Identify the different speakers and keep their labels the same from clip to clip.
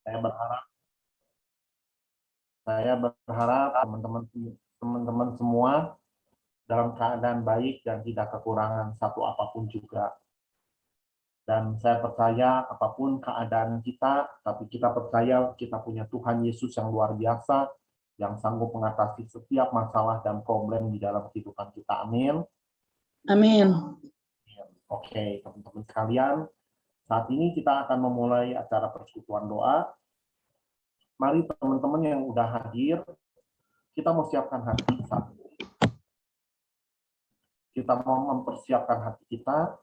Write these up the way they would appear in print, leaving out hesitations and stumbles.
Speaker 1: Saya berharap teman-teman semua dalam keadaan baik dan tidak kekurangan satu apapun juga. Dan saya percaya apapun keadaan kita, tapi kita percaya kita punya Tuhan Yesus yang luar biasa, yang sanggup mengatasi setiap masalah dan problem di dalam kehidupan kita. Amin.
Speaker 2: Amin.
Speaker 1: Oke, teman-teman sekalian, saat ini kita akan memulai acara persekutuan doa. Mari teman-teman yang udah hadir, kita mau siapkan hati saat ini. Kita mau mempersiapkan hati kita.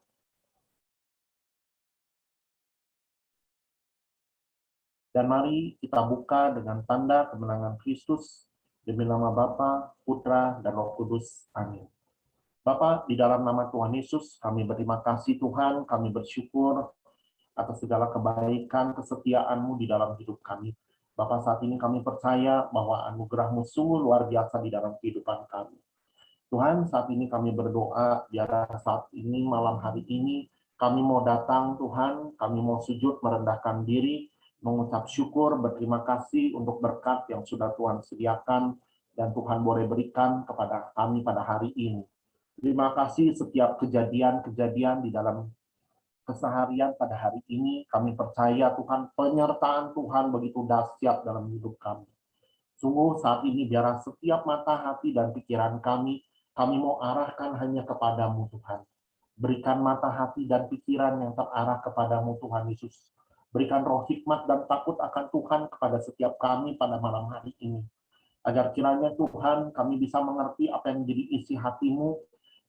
Speaker 1: Dan mari kita buka dengan tanda kemenangan Kristus demi nama Bapa, Putra, dan Roh Kudus. Amin. Bapa, di dalam nama Tuhan Yesus, kami berterima kasih Tuhan, kami bersyukur atas segala kebaikan, kesetiaan-Mu di dalam hidup kami. Bapa, saat ini kami percaya bahwa anugerah-Mu sungguh luar biasa di dalam kehidupan kami. Tuhan, saat ini kami berdoa, biarlah saat ini, malam hari ini, kami mau datang Tuhan, kami mau sujud merendahkan diri, mengucap syukur, berterima kasih untuk berkat yang sudah Tuhan sediakan, dan Tuhan boleh berikan kepada kami pada hari ini. Terima kasih setiap kejadian-kejadian di dalam keseharian pada hari ini, kami percaya Tuhan, penyertaan Tuhan begitu dahsyat dalam hidup kami. Sungguh saat ini biarlah setiap mata hati dan pikiran kami mau arahkan hanya kepadamu Tuhan. Berikan mata hati dan pikiran yang terarah kepadamu Tuhan Yesus. Berikan roh hikmat dan takut akan Tuhan kepada setiap kami pada malam hari ini. Agar kiranya Tuhan kami bisa mengerti apa yang menjadi isi hatimu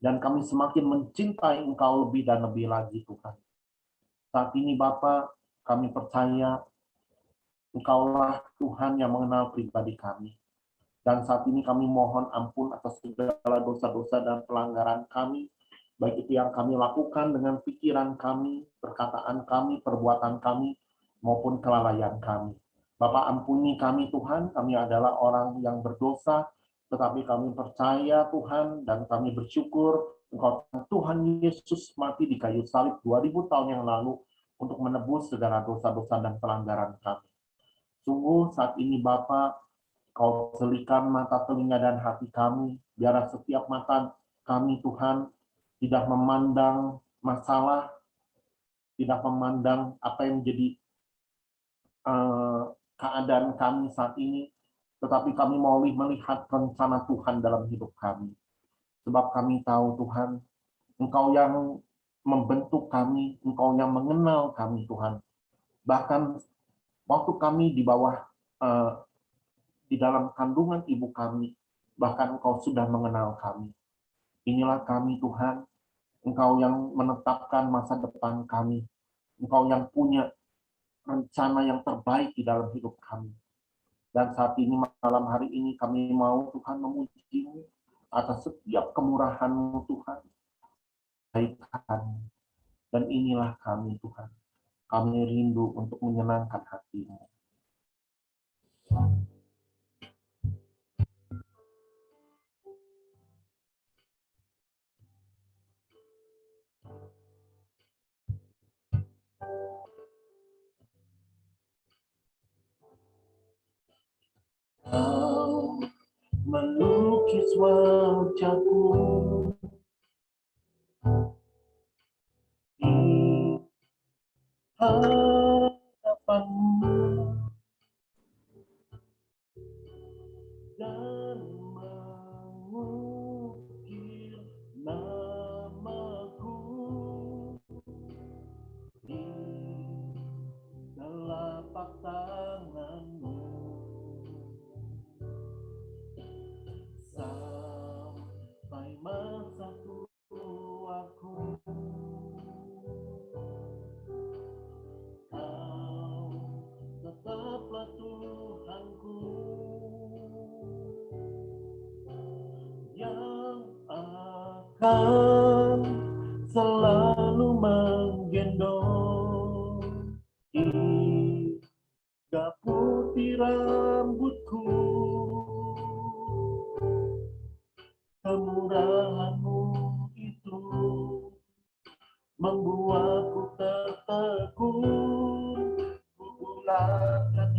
Speaker 1: dan kami semakin mencintai Engkau lebih dan lebih lagi Tuhan. Saat ini Bapa, kami percaya Engkaulah Tuhan yang mengenal pribadi kami. Dan saat ini kami mohon ampun atas segala dosa-dosa dan pelanggaran kami, baik itu yang kami lakukan dengan pikiran kami, perkataan kami, perbuatan kami, maupun kelalaian kami. Bapa ampuni kami Tuhan, kami adalah orang yang berdosa, tetapi kami percaya Tuhan, dan kami bersyukur Engkau Tuhan Yesus mati di kayu salib 2000 tahun yang lalu untuk menebus segala dosa-dosa dan pelanggaran kami. Sungguh saat ini Bapa, Kau selikan mata, telinga, dan hati kami, biarlah setiap mata kami Tuhan tidak memandang masalah, tidak memandang apa yang menjadi keadaan kami saat ini, tetapi kami mau melihat rencana Tuhan dalam hidup kami. Sebab kami tahu Tuhan, Engkau yang membentuk kami, Engkau yang mengenal kami Tuhan. Bahkan waktu kami di bawah di dalam kandungan ibu kami, bahkan Engkau sudah mengenal kami. Inilah kami Tuhan, Engkau yang menetapkan masa depan kami. Engkau yang punya rencana yang terbaik di dalam hidup kami. Dan saat ini, malam hari ini, kami mau Tuhan memuji-Mu atas setiap kemurahan-Mu Tuhan. Kebaikan. Dan inilah kami Tuhan. Kami rindu untuk menyenangkan hati-Mu. Kau melukis wajahku di hadapanmu dan mengukir namaku di telapak tanganmu. Sampai masa tuaku, Kau tetaplah Tuhanku yang akan selalu menggendong hingga putih rambutku. Kemurahan-Mu itu membuatku tertegun, ku ulangkan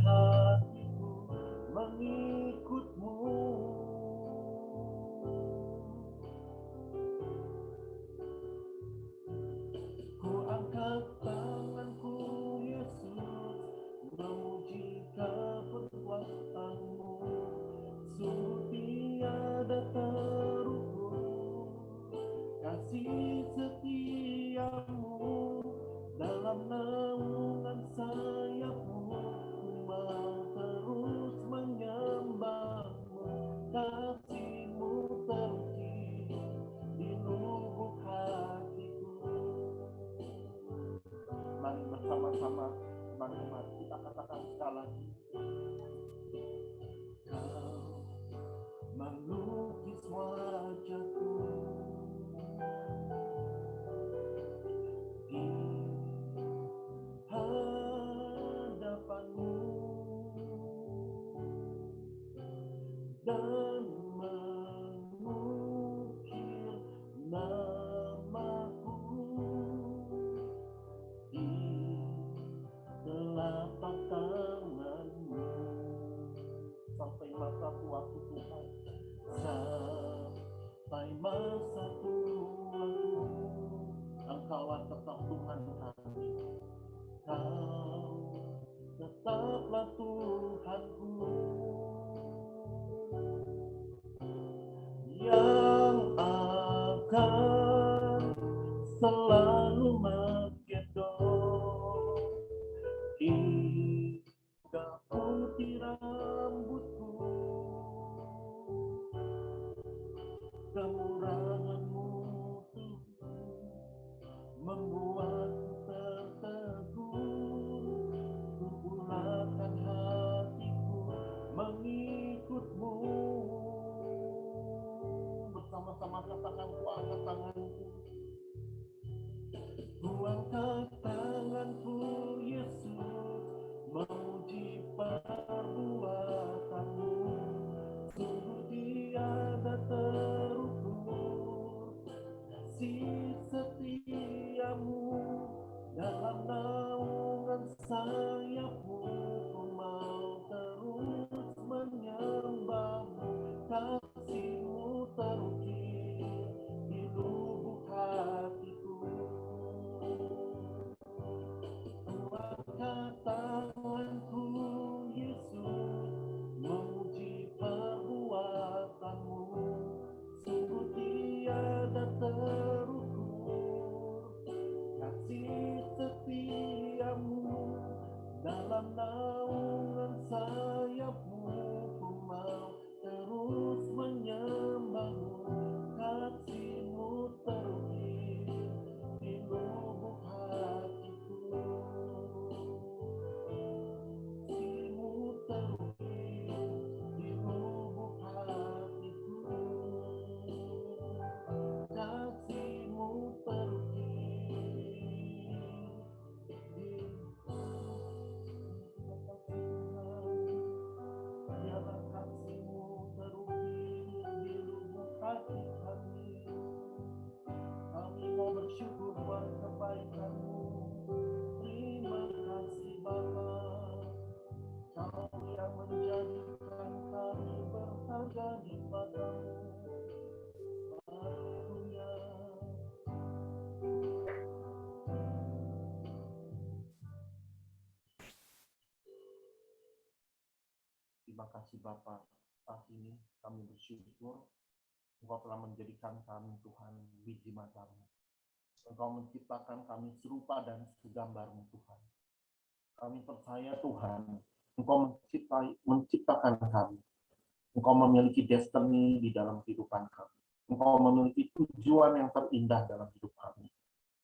Speaker 1: lagi. Kau melukis wajahku di hadapanmu dan mengukir namaku di telapak tanganmu sampai masa tuaku Tuhan, sampai masa tuaku Engkaulah tetap Tuhan kami. Kau tetaplah Tuhanku yang akan selalu menggendong hingga putih rambutku. Kemurahan-Mu Tuhan membuatku tertegun, ku ulahkan hatiku mengikut-Mu. Bersama-sama tanganku, angkat tanganku. Ku angkat tanganku, Yesus, memuji perbuatan-Mu. Sungguh tiada terukur kasih setia-Mu, dalam naungan sayap-Mu ku mau terus menyembah-Mu. Kasih-Mu terukir di lubuk hatiku. Ku angkat tanganku, Yesus, memuji perbuatan-Mu. Sungguh tiada terukur kasih setia-Mu, dalam naungan sayap-Mu ku mau terus menyembah-Mu. Kasih-Mu terukir di lubuk hatiku. Kasih-Mu terukir di lubuk hatiku. Kasih-Mu terukir biarlah kasih-Mu terukir di lubuk hati kami. Kami mau bersyukur buat kebaikan-Mu. Terima kasih Bapa, Kau yang menjadikan kami berharga di padamu. Haleluya. Terima kasih Bapa, saat ini kami bersyukur Engkau telah menjadikan kami Tuhan biji mata-Mu. Engkau menciptakan kami serupa dan segambar-Mu Tuhan. Kami percaya Tuhan, Engkau menciptakan kami. Engkau memiliki destiny di dalam kehidupan kami. Engkau memiliki tujuan yang terindah dalam hidup kami.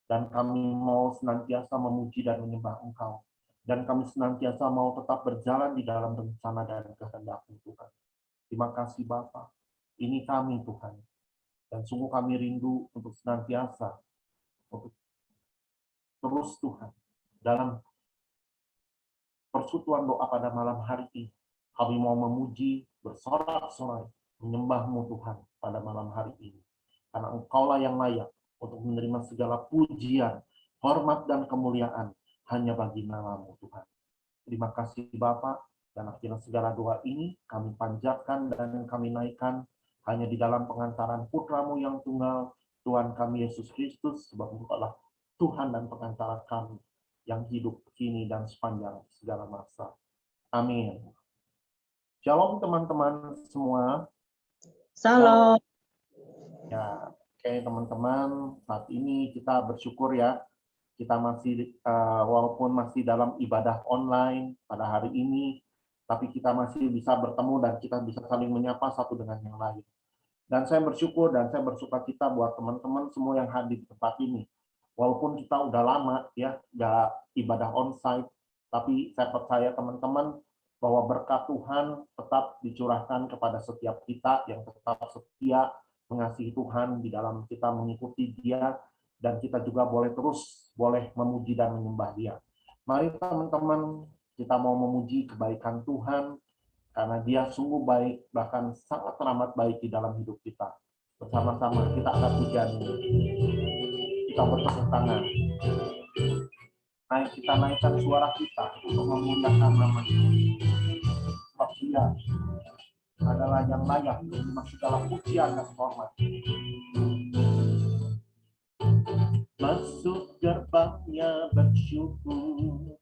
Speaker 1: Dan kami mau senantiasa memuji dan menyembah Engkau. Dan kami senantiasa mau tetap berjalan di dalam rencana dan kehendak-Mu Tuhan. Terima kasih Bapa. Ini kami Tuhan. Dan sungguh kami rindu untuk senantiasa, untuk terus Tuhan, dalam persekutuan doa pada malam hari ini. Kami mau memuji, bersorak-sorai, menyembah-Mu Tuhan pada malam hari ini. Karena Engkaulah yang layak untuk menerima segala pujian, hormat, dan kemuliaan hanya bagi nama-Mu Tuhan. Terima kasih Bapa, dan akhirnya segala doa ini kami panjatkan dan kami naikkan hanya di dalam pengantaran Putra-Mu yang tunggal, Tuhan kami Yesus Kristus, sebab Engkaulah Tuhan dan pengantara kami yang hidup kini dan sepanjang segala masa. Amin. Shalom teman-teman semua.
Speaker 2: Shalom.
Speaker 1: Ya, oke teman-teman, saat ini kita bersyukur ya, kita masih walaupun masih dalam ibadah online pada hari ini, tapi kita masih bisa bertemu dan kita bisa saling menyapa satu dengan yang lain. Dan saya bersyukur dan saya bersukacita buat teman-teman semua yang hadir di tempat ini. Walaupun kita udah lama ya nggak ibadah onsite, Tapi saya percaya teman-teman bahwa berkat Tuhan tetap dicurahkan kepada setiap kita yang tetap setia mengasihi Tuhan di dalam kita mengikuti Dia, dan kita juga boleh memuji dan menyembah Dia. Mari teman-teman, kita mau memuji kebaikan Tuhan karena Dia sungguh baik, bahkan sangat teramat baik di dalam hidup kita. Bersama-sama kita akan pujian ini. Kita bertepuk tangan. Kita naikkan suara kita untuk memuliakan nama-Nya. Sebab Dia adalah yang layak menerima segala pujian dan hormat. Masuk gerbangnya bersyukur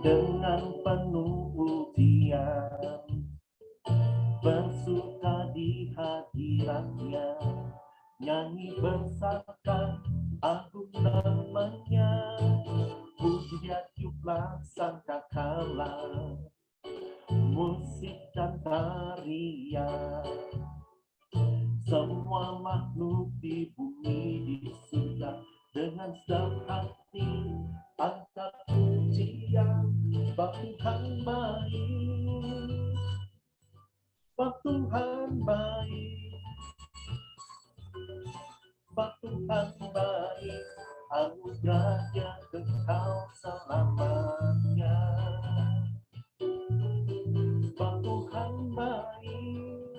Speaker 1: dengan penuh pujian, bersuka di hadiratnya, nyanyi bersabda agung namanya, pujian jublah sangkakala, musik dan tarian, semua makhluk di bumi di surga dengan senang hati angkat pujian, sebab Tuhan baik, sebab Tuhan baik, sebab Tuhan baik, anugerahnya kekal selamanya. Sebab Tuhan baik,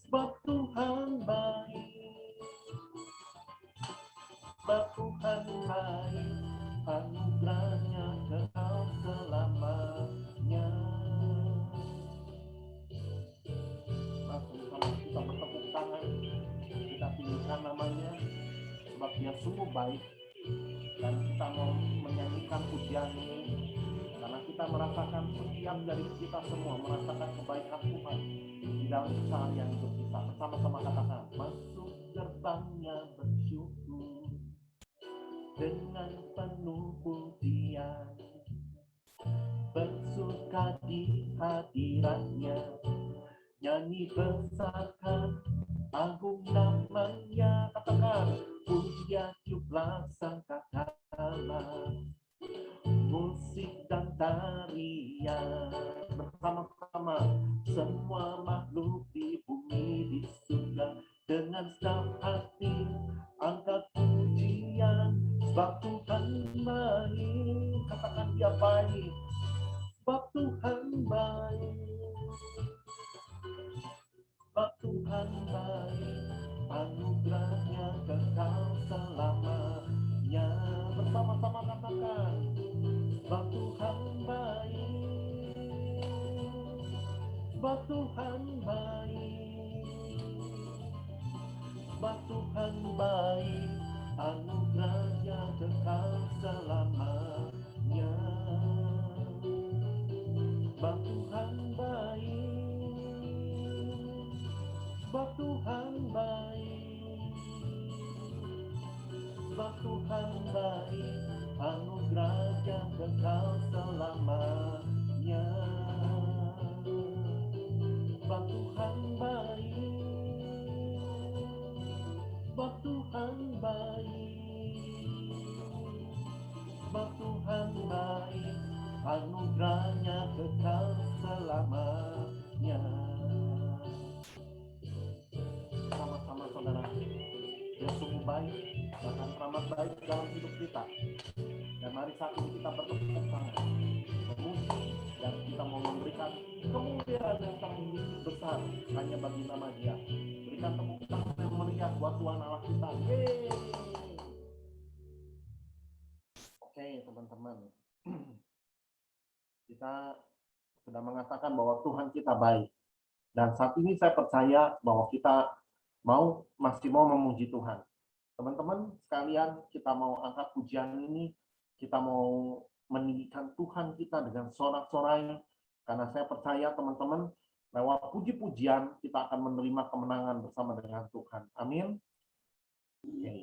Speaker 1: sebab Tuhan baik, sebab Tuhan baik, anugerahnya kekal selamanya. Sama-sama kita bertepuk tangan, kita tinggikan namanya, sebab Dia sungguh baik, dan kita mau menyanyikan pujian ini karena kita merasakan setiap dari kita semua merasakan kebaikan Tuhan di dalam keseharian hidup kita. Bersama-sama katakan, masuk gerbangnya bersyukur dengan penuh pujian, bersuka di hadiratnya, nyanyi besarkan agung namanya. Katakan, pujian jublah sangkakala, musik dan tarian, bersama-sama semua makhluk di bumi di surga dengan senang hati angkat pujian, sebab Tuhan baik. Katakan, Dia baik, sebab Tuhan baik, sebab Tuhan baik, anugerahnya kekal selamanya. Bersama-sama katakan, sebab Tuhan baik, sebab Tuhan baik, sebab Tuhan baik, anugerahnya kekal selamanya. Sebab Tuhan baik, sebab Tuhan baik, sebab Tuhan baik, anugerahnya kekal selamanya. Sebab Tuhan baik, sebab Tuhan baik, sebab Tuhan baik, anugerahnya kekal selamanya. Sama-sama saudara, Dia sungguh baik, bahkan teramat baik dalam hidup kita. Dan mari saat ini kita bertepuk tangan, memuji, dan kita mau memberikan kemuliaan yang sangat besar hanya bagi nama Dia. Berikan tepuk tangan yang meriah buat Tuhan Allah kita. Yeay. Oke teman-teman, kita sudah mengatakan bahwa Tuhan kita baik. Dan saat ini saya percaya bahwa kita masih mau memuji Tuhan. Teman-teman sekalian, kita mau angkat pujian ini, kita mau meninggikan Tuhan kita dengan sorak-sorai, karena saya percaya teman-teman, lewat puji-pujian kita akan menerima kemenangan bersama dengan Tuhan. Amin.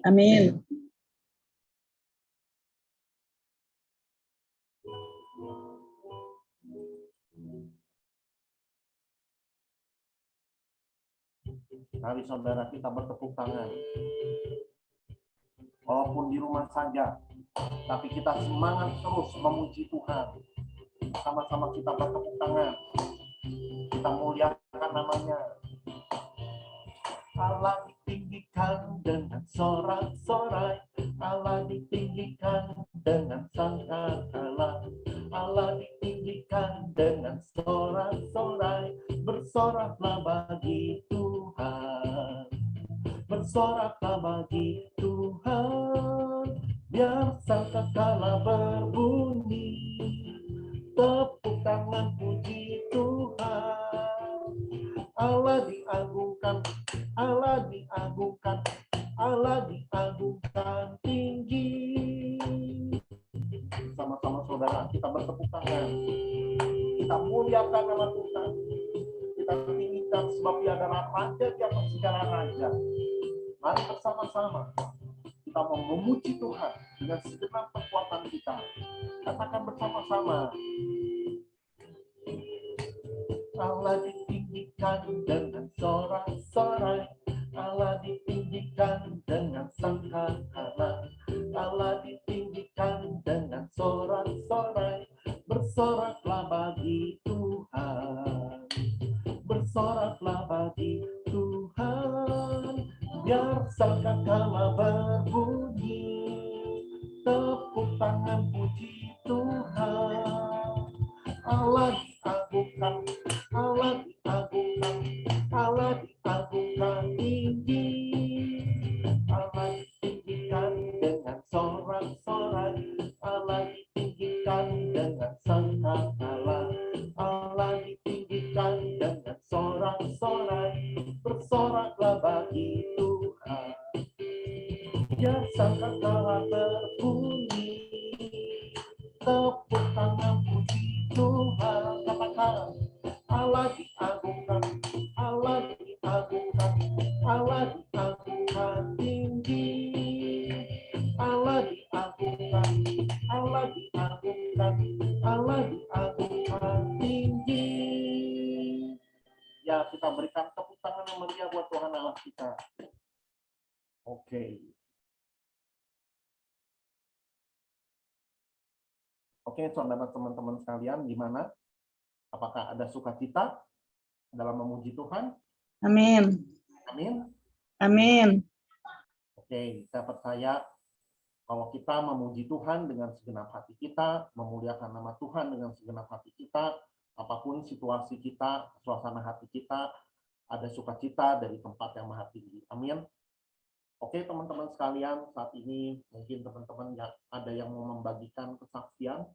Speaker 2: Amin.
Speaker 1: Mari saudara kita bertepuk tangan. Walaupun di rumah saja, tapi kita semangat terus memuji Tuhan. Sama-sama kita bertepuk tangan, kita muliakan namanya. Allah ditinggikan dengan sorak-sorai, Allah ditinggikan dengan sangkakala, Allah ditinggikan dengan sorak-sorai. Bersoraklah bagi Tuhan, bersoraklah bagi Tuhan, biar sangkakala berbunyi, tepuk tangan puji Tuhan. Allah diagungkan, Allah diagungkan, Allah diagungkan tinggi. Sama-sama saudara, kita bertepuk tangan, kita muliakan nama Tuhan, kita tinggikan sebab Dia adalah Raja di atas segala raja. Mari bersama-sama kita memuji Tuhan dengan segenap kekuatan kita. Katakan bersama-sama, Allah ditinggikan dengan sorak-sorai, Allah ditinggikan dengan sangkakala, Allah ditinggikan dengan sorak-sorai. Bersoraklah bagi Tuhan, bersoraklah bagi Tuhan, biar sangkakala berbunyi, tepuk tangan puji Tuhan. Allah diagungkan, Allah diagungkan, Allah diagungkan tinggi, Allah ditinggikan dengan sorak-sorai, Allah ditinggikan dengan sangkakala, Allah ditinggikan dengan sorak-sorai. Bersoraklah bagi Tuhan, biar sangkakala berbunyi, tepuk tangan puji Tuhan. Katakan, Allah diagungkan, Allah diagungkan, Allah diagungkan tinggi, Allah diagungkan, Allah diagungkan, Allah diagungkan tinggi. Ya, kita berikan tepuk tangan yang meriah buat Tuhan Allah kita. Oke. Oke, saudara teman-teman sekalian, gimana? Apakah ada sukacita dalam memuji Tuhan?
Speaker 2: Amin.
Speaker 1: Amin.
Speaker 2: Amin.
Speaker 1: Oke, saya percaya kalau kita memuji Tuhan dengan segenap hati kita, memuliakan nama Tuhan dengan segenap hati kita, apapun situasi kita, suasana hati kita, ada sukacita dari tempat yang maha tinggi. Amin. Oke, teman-teman sekalian, saat ini mungkin teman-teman ada yang mau membagikan kesaksian.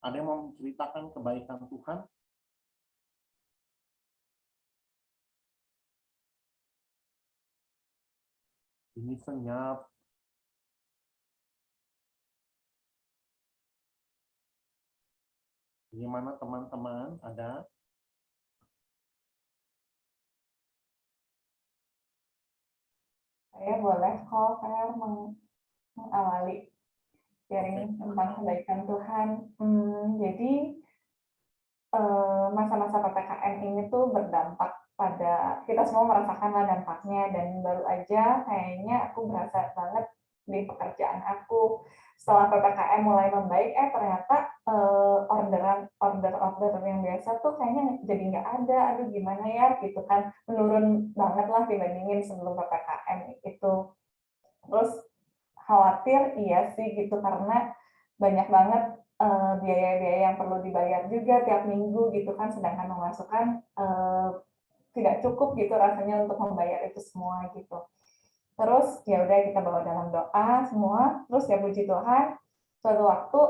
Speaker 1: Ada yang mau menceritakan kebaikan Tuhan? Ini senyap. Gimana teman-teman? Ada?
Speaker 3: Saya boleh kok, saya mengawali sharing tentang kebaikan Tuhan. Jadi masa-masa PPKM ini tuh berdampak pada kita semua merasakanlah dampaknya, dan baru aja kayaknya aku berasa banget di pekerjaan aku setelah PPKM mulai membaik. Ternyata order yang biasa tuh kayaknya jadi nggak ada. Aduh gimana ya gitu kan, menurun banget lah dibandingin sebelum PPKM itu. Terus khawatir iya sih gitu, karena banyak banget biaya-biaya yang perlu dibayar juga tiap minggu gitu kan, sedangkan pemasukan tidak cukup gitu rasanya untuk membayar itu semua gitu. Terus ya udah kita bawa dalam doa semua, terus ya puji Tuhan suatu waktu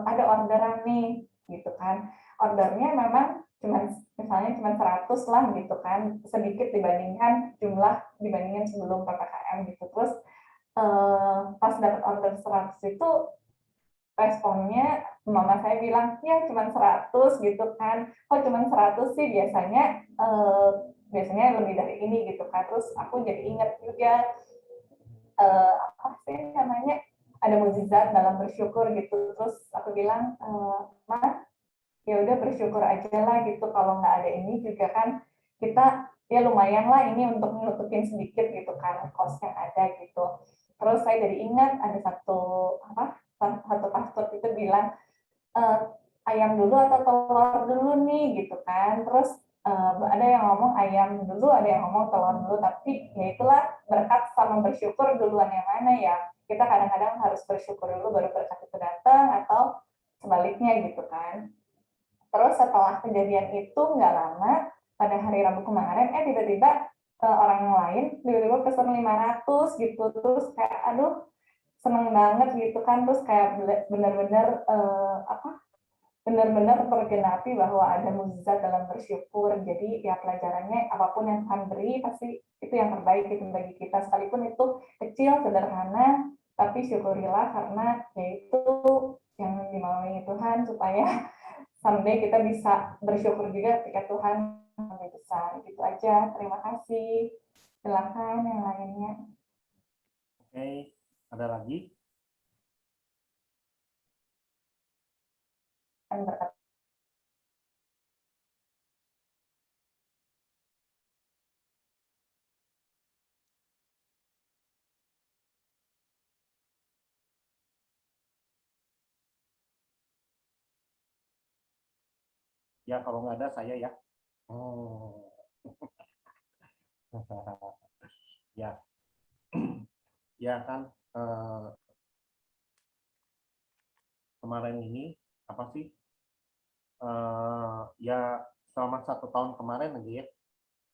Speaker 3: ada orderan nih gitu kan. Ordernya memang misalnya cuma 100 lah gitu kan, sedikit dibandingkan dibandingin sebelum PPKM gitu. Terus pas dapat order 100 itu responnya mama saya bilang, ya cuma 100 gitu kan, kok cuma 100 sih, biasanya lebih dari ini gitu kan. Terus aku jadi ingat juga apa sih namanya, ada mukjizat dalam bersyukur gitu. Terus aku bilang, Ma, ya udah bersyukur aja lah gitu, kalau nggak ada ini juga kan kita ya lumayan lah ini untuk menutupin sedikit gitu kan cost yang ada gitu. Terus saya jadi ingat ada satu pastor itu bilang, ayam dulu atau telur dulu nih gitu kan. Terus ada yang ngomong ayam dulu, ada yang ngomong telur dulu, tapi ya itulah berkat sama bersyukur duluan yang mana ya. Kita kadang-kadang harus bersyukur dulu baru berkat itu datang, atau sebaliknya gitu kan. Terus setelah kejadian itu nggak lama, pada hari Rabu kemarin, tiba-tiba orang yang lain tiba-tiba pesen 500 gitu. Terus kayak aduh seneng banget gitu kan. Terus kayak benar-benar benar-benar tergenapi bahwa ada mukjizat dalam bersyukur. Jadi ya pelajarannya apapun yang Tuhan beri pasti itu yang terbaik itu bagi kita, sekalipun itu kecil sederhana, tapi syukurilah karena yaitu yang dimaui Tuhan, supaya someday kita bisa bersyukur juga ketika Tuhan lebih besar. Gitu aja, terima kasih. Silakan yang lainnya.
Speaker 1: Oke, ada lagi?
Speaker 3: Dan berkat
Speaker 1: Ya, kalau nggak ada saya ya. Oh. Ya, ya kan kemarin ini apa sih? Ya selama 1 tahun kemarin aja ya.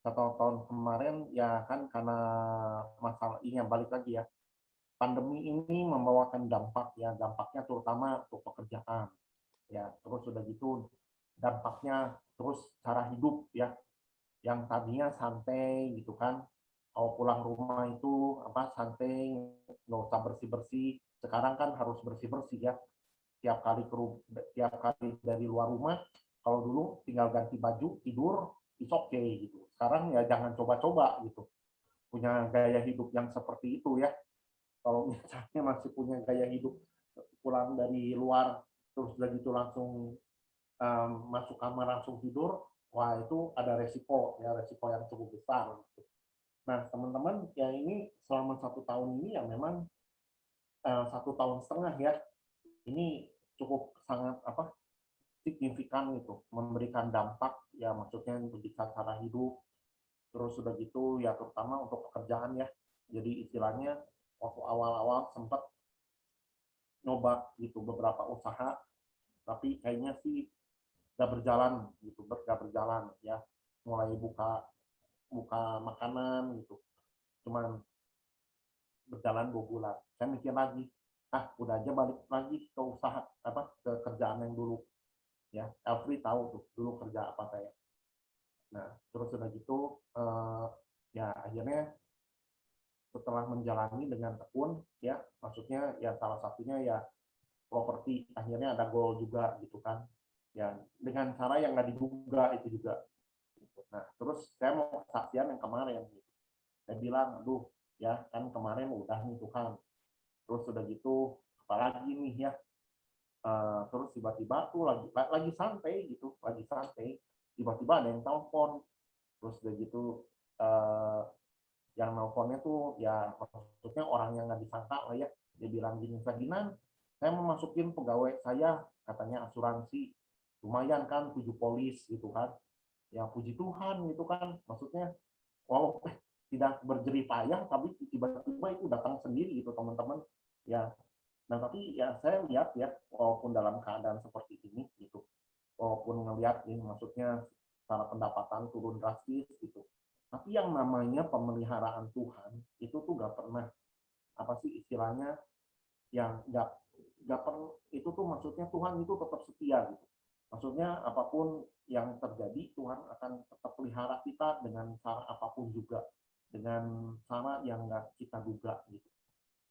Speaker 1: 1 tahun kemarin ya kan karena masalah ini yang balik lagi ya. Pandemi ini membawakan dampak ya, dampaknya terutama untuk pekerjaan. Ya, terus sudah gitu dampaknya terus cara hidup ya, yang tadinya santai gitu kan, kalau pulang rumah itu apa santai, nggak usah bersih bersih, sekarang kan harus bersih bersih ya, tiap kali dari luar rumah. Kalau dulu tinggal ganti baju tidur is okay gitu, sekarang ya jangan coba-coba gitu punya gaya hidup yang seperti itu ya. Kalau misalnya masih punya gaya hidup pulang dari luar terus udah gitu langsung masuk kamar langsung tidur, wah itu ada resiko ya, resiko yang cukup besar. Nah teman-teman yang ini selama 1 tahun ini ya memang 1,5 tahun ya, ini cukup sangat signifikan gitu, memberikan dampak ya, maksudnya berbicara cara hidup, terus sudah gitu ya terutama untuk pekerjaan ya. Jadi istilahnya waktu awal-awal sempat nyoba gitu beberapa usaha, tapi kayaknya sih nggak berjalan gitu, nggak berjalan ya. Mulai buka buka makanan gitu, cuman berjalan 2 bulan. Saya mikir lagi, udah aja balik lagi ke usaha ke kerjaan yang dulu ya. Elfri tahu tuh dulu kerja apa saya. Nah terus udah gitu ya akhirnya setelah menjalani dengan tekun ya, maksudnya ya salah satunya ya properti, akhirnya ada goal juga gitu kan ya, dengan cara yang nggak diduga itu juga. Nah terus saya mau kesaksian yang kemarin gitu. Saya bilang aduh ya kan kemarin udah nih Tuhan, terus udah gitu apalagi nih ya. Terus tiba-tiba tuh lagi santai gitu, lagi santai tiba-tiba ada yang telepon, terus udah gitu yang nelponnya tuh ya maksudnya orang yang nggak disangka lah ya. Dia bilang gini, Ferdinand saya mau masukin pegawai saya katanya asuransi, lumayan kan 7 polis gitu kan ya, puji Tuhan gitu kan, maksudnya wow tidak berjerih payah tapi tiba-tiba itu datang sendiri gitu teman-teman ya. Nah tapi ya saya lihat ya, walaupun dalam keadaan seperti ini gitu, walaupun ngelihat ini maksudnya cara pendapatan turun drastis gitu, tapi yang namanya pemeliharaan Tuhan itu tuh gak pernah istilahnya yang gak pernah itu tuh, maksudnya Tuhan itu tetap setia gitu. Maksudnya apapun yang terjadi Tuhan akan tetap pelihara kita dengan cara apapun juga, dengan cara yang gak kita duga gitu.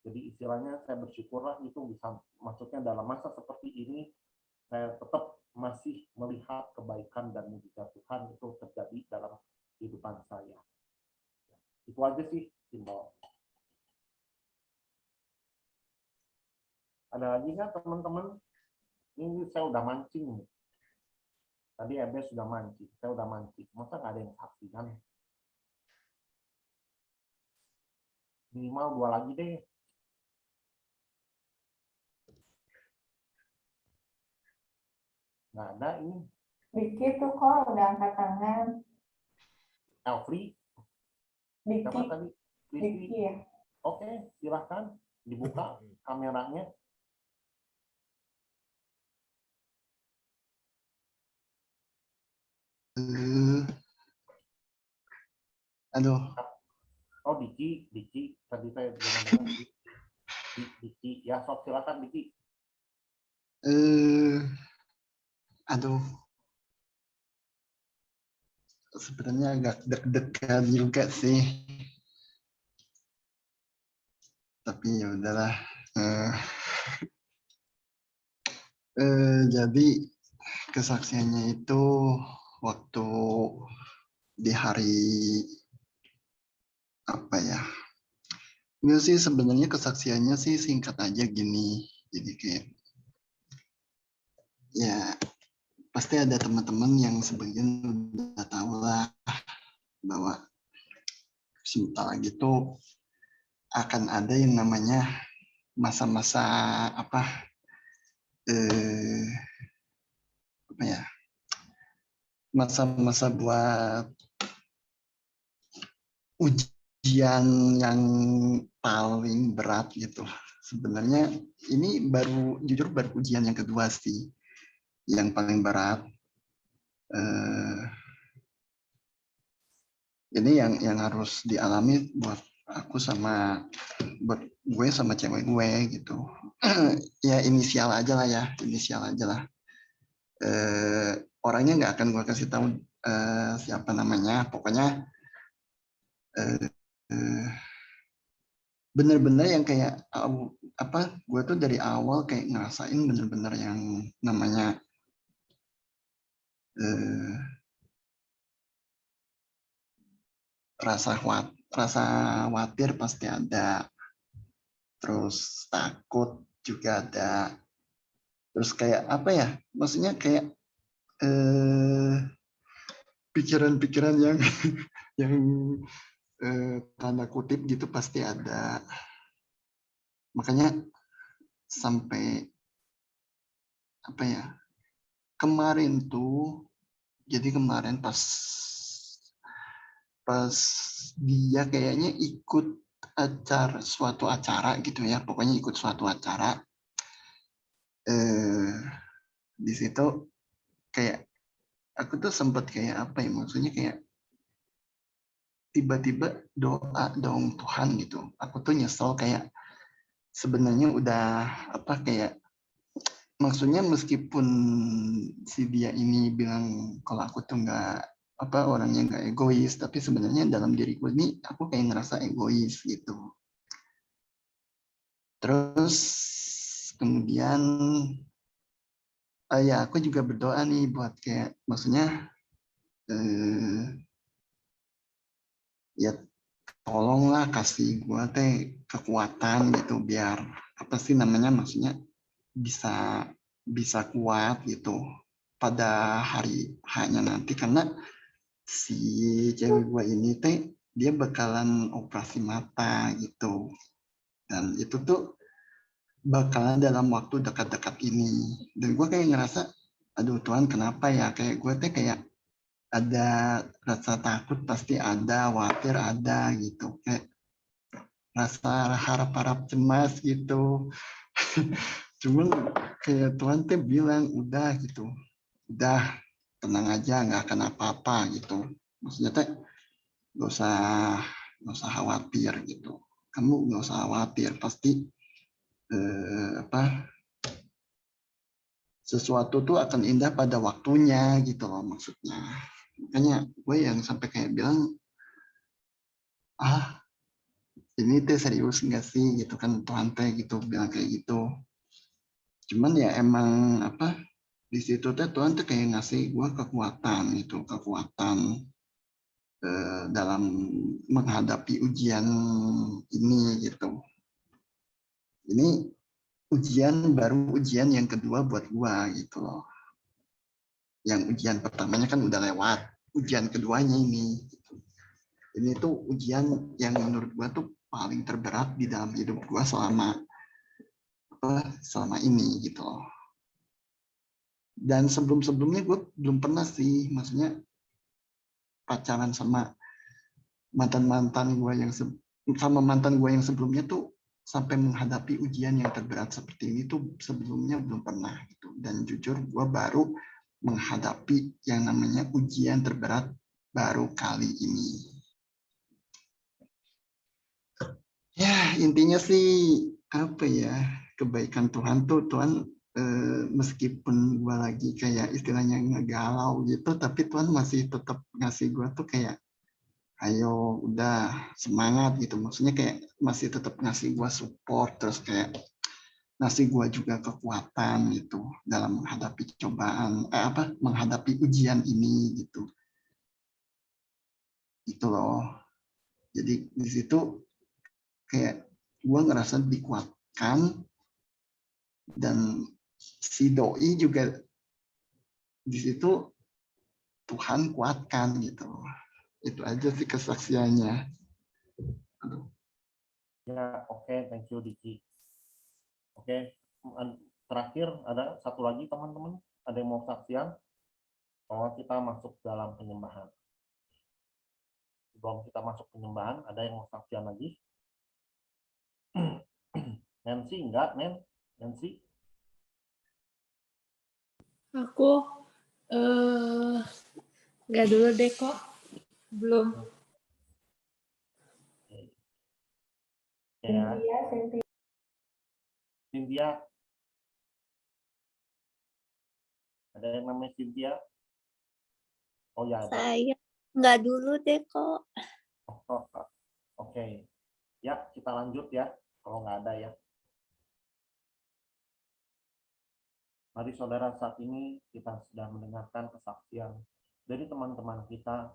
Speaker 1: Jadi istilahnya saya bersyukurlah itu bisa, maksudnya dalam masa seperti ini saya tetap masih melihat kebaikan dan mujizat Tuhan itu terjadi dalam kehidupan saya. Itu aja sih simbol. Ada lagi nggak teman-teman? Ini saya udah mancing. Tadi Ebe sudah mancing, saya udah mancing. Masa nggak ada yang saksi kan? Minimal 2 lagi deh. Nggak ada ini.
Speaker 3: Diki tuh kok udah angkat tangan.
Speaker 1: Elfri,
Speaker 3: Diki,
Speaker 1: siapa tadi?
Speaker 3: Diki
Speaker 1: Kristi.
Speaker 3: ya.
Speaker 1: Oke, silahkan dibuka kameranya.
Speaker 4: Aduh,
Speaker 1: Oh, Diki. Tadi saya dengar Diki. Ya, sok silakan Diki.
Speaker 4: aduh, sebenarnya agak deg-degan juga sih. Tapi ya udahlah. Jadi kesaksiannya itu waktu di hari apa ya? Ini sih sebenarnya kesaksiannya sih singkat aja gini. Jadi kayak ya pasti ada teman-teman yang sebagian udah tahu lah bahwa sebentar lagi tuh akan ada yang namanya masa-masa apa ya, masa-masa buat ujian yang paling berat gitu. Sebenarnya ini jujur baru ujian yang kedua sih, yang paling berat. Ini yang harus dialami buat aku buat gue sama cewek gue gitu. Ya inisial aja lah ya, inisial aja lah. Orangnya nggak akan gue kasih tahu siapa namanya. Pokoknya bener-bener yang kayak apa? Gue tuh dari awal kayak ngerasain bener-bener yang namanya rasa khawatir pasti ada, terus takut juga ada, terus kayak apa ya? Maksudnya kayak pikiran-pikiran yang yang tanda kutip gitu pasti ada. Makanya sampai apa ya, kemarin pas dia kayaknya ikut suatu acara gitu ya, pokoknya ikut suatu acara, di situ kayak aku tuh sempat kayak apa ya, maksudnya kayak tiba-tiba doa dong Tuhan gitu. Aku tuh nyesel kayak sebenarnya udah apa kayak, maksudnya meskipun si dia ini bilang kalau aku tuh nggak apa orangnya nggak egois, tapi sebenarnya dalam diriku ini aku kayak ngerasa egois gitu. Terus kemudian ya aku juga berdoa nih buat kayak maksudnya ya tolonglah kasih gue teh kekuatan gitu biar apa sih namanya, maksudnya bisa bisa kuat gitu pada hari hanya nanti, karena si cewek gue ini teh dia bakalan operasi mata gitu, dan itu tuh bakalan dalam waktu dekat-dekat ini. Dan gue kayak ngerasa aduh Tuhan kenapa ya, kayak gue teh kayak ada rasa takut pasti ada, khawatir ada gitu, kayak rasa harap-harap cemas gitu. Cuman kayak Tuhan teh bilang udah gitu, udah tenang aja nggak akan apa-apa gitu. Maksudnya teh nggak usah khawatir gitu. Kamu nggak usah khawatir, pasti apa sesuatu tuh akan indah pada waktunya gitu loh maksudnya. Makanya gue yang sampai kayak bilang ini teh serius nggak sih gitu kan, Tuhan teh gitu bilang kayak gitu. Cuman ya emang apa di situ teh Tuhan tuh kayak ngasih gue kekuatan gitu, kekuatan dalam menghadapi ujian ini gitu. Ini ujian yang kedua buat gue gitu loh. Yang ujian pertamanya kan udah lewat, ujian keduanya ini tuh ujian yang menurut gua tuh paling terberat di dalam hidup gua selama ini gitu loh. Dan sebelum-sebelumnya gue belum pernah sih, maksudnya pacaran sama mantan gue yang sebelumnya tuh sampai menghadapi ujian yang terberat seperti ini tuh sebelumnya belum pernah gitu. Dan jujur gue baru menghadapi yang namanya ujian terberat baru kali ini. Ya intinya sih apa ya, kebaikan Tuhan tuh Tuhan meskipun gue lagi kayak istilahnya ngegalau gitu, tapi Tuhan masih tetap ngasih gue tuh kayak ayo udah semangat gitu, maksudnya kayak masih tetap ngasih gue support, terus kayak ngasih gue juga kekuatan gitu dalam menghadapi cobaan menghadapi ujian ini gitu loh. Jadi di situ kayak gue ngerasa dikuatkan, dan si doi juga di situ Tuhan kuatkan gitu. Itu aja sih kesaksiannya.
Speaker 1: Ya, oke, thank you Diki. Oke, terakhir ada satu lagi teman-teman, ada yang mau saksian? Kalau kita masuk dalam penyembahan. Sebelum kita masuk penyembahan, ada yang mau saksian lagi? Nancy, enggak, Nancy?
Speaker 5: Aku nggak dulu deh kok, belum.
Speaker 1: Ya,
Speaker 3: Cynthia.
Speaker 1: Cynthia. Ada yang namanya Cynthia? Oh ya, ada.
Speaker 5: Saya nggak dulu deh kok.
Speaker 1: Oke. Ya, kita lanjut ya, kalau nggak ada ya. Mari saudara, saat ini kita sudah mendengarkan kesaksian dari teman-teman kita.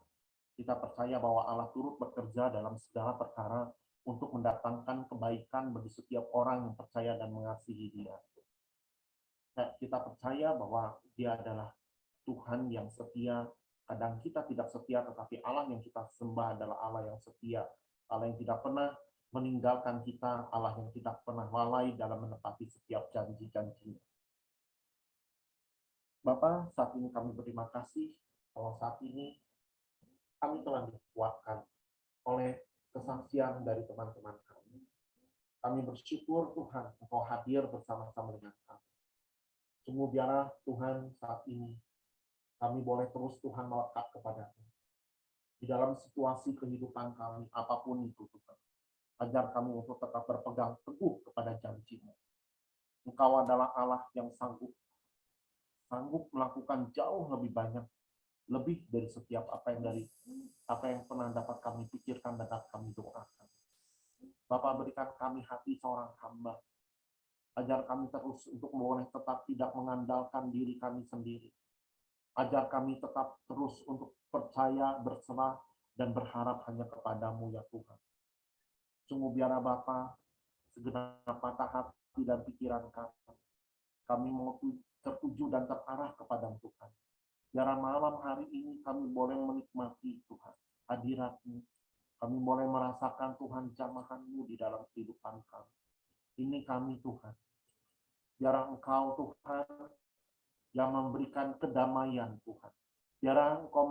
Speaker 1: Kita percaya bahwa Allah turut bekerja dalam segala perkara untuk mendatangkan kebaikan bagi setiap orang yang percaya dan mengasihi Dia. Kita percaya bahwa Dia adalah Tuhan yang setia. Kadang kita tidak setia, tetapi Allah yang kita sembah adalah Allah yang setia. Allah yang tidak pernah meninggalkan kita, Allah yang tidak pernah lalai dalam menepati setiap janji-janji-Nya. Bapak, saat ini kami berterima kasih bahwa saat ini kami telah dikuatkan oleh kesaksian dari teman-teman kami. Kami bersyukur Tuhan, Engkau hadir bersama-sama dengan kami. Sungguh biarlah Tuhan saat ini kami boleh terus Tuhan melekat kepada-Mu. Di dalam situasi kehidupan kami, apapun itu Tuhan. Ajar kami untuk tetap berpegang teguh kepada janji-Mu. Engkau adalah Allah yang sanggup melakukan jauh lebih banyak, lebih dari setiap apa yang pernah dapat kami pikirkan dan dapat kami doakan. Bapak, berikan kami hati seorang hamba. Ajar kami terus untuk boleh tetap tidak mengandalkan diri kami sendiri. Ajar kami tetap terus untuk percaya, berserah, dan berharap hanya kepada-Mu ya Tuhan. Sungguh biarlah Bapa, segenap mata hati dan pikiran kami mau tertuju dan terarah kepada Tuhan. Biarlah malam hari ini kami boleh menikmati Tuhan hadirat-Mu. Kami boleh merasakan Tuhan jamahan-Mu di dalam kehidupan kami. Ini kami Tuhan. Biarlah Engkau Tuhan yang memberikan kedamaian Tuhan. Biarlah Engkau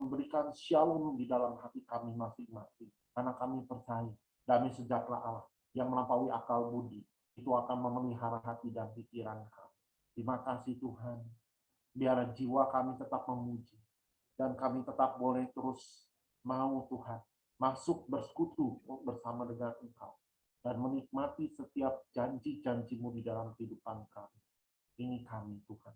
Speaker 1: memberikan shalom di dalam hati kami masing-masing. Karena kami percaya damai sejahtera Allah yang melampaui akal budi itu akan memelihara hati dan pikiran kami. Terima kasih Tuhan. Biarlah jiwa kami tetap memuji. Dan kami tetap boleh terus mau Tuhan masuk bersekutu bersama dengan Engkau. Dan menikmati setiap janji-janji-Mu di dalam kehidupan kami. Ini kami Tuhan.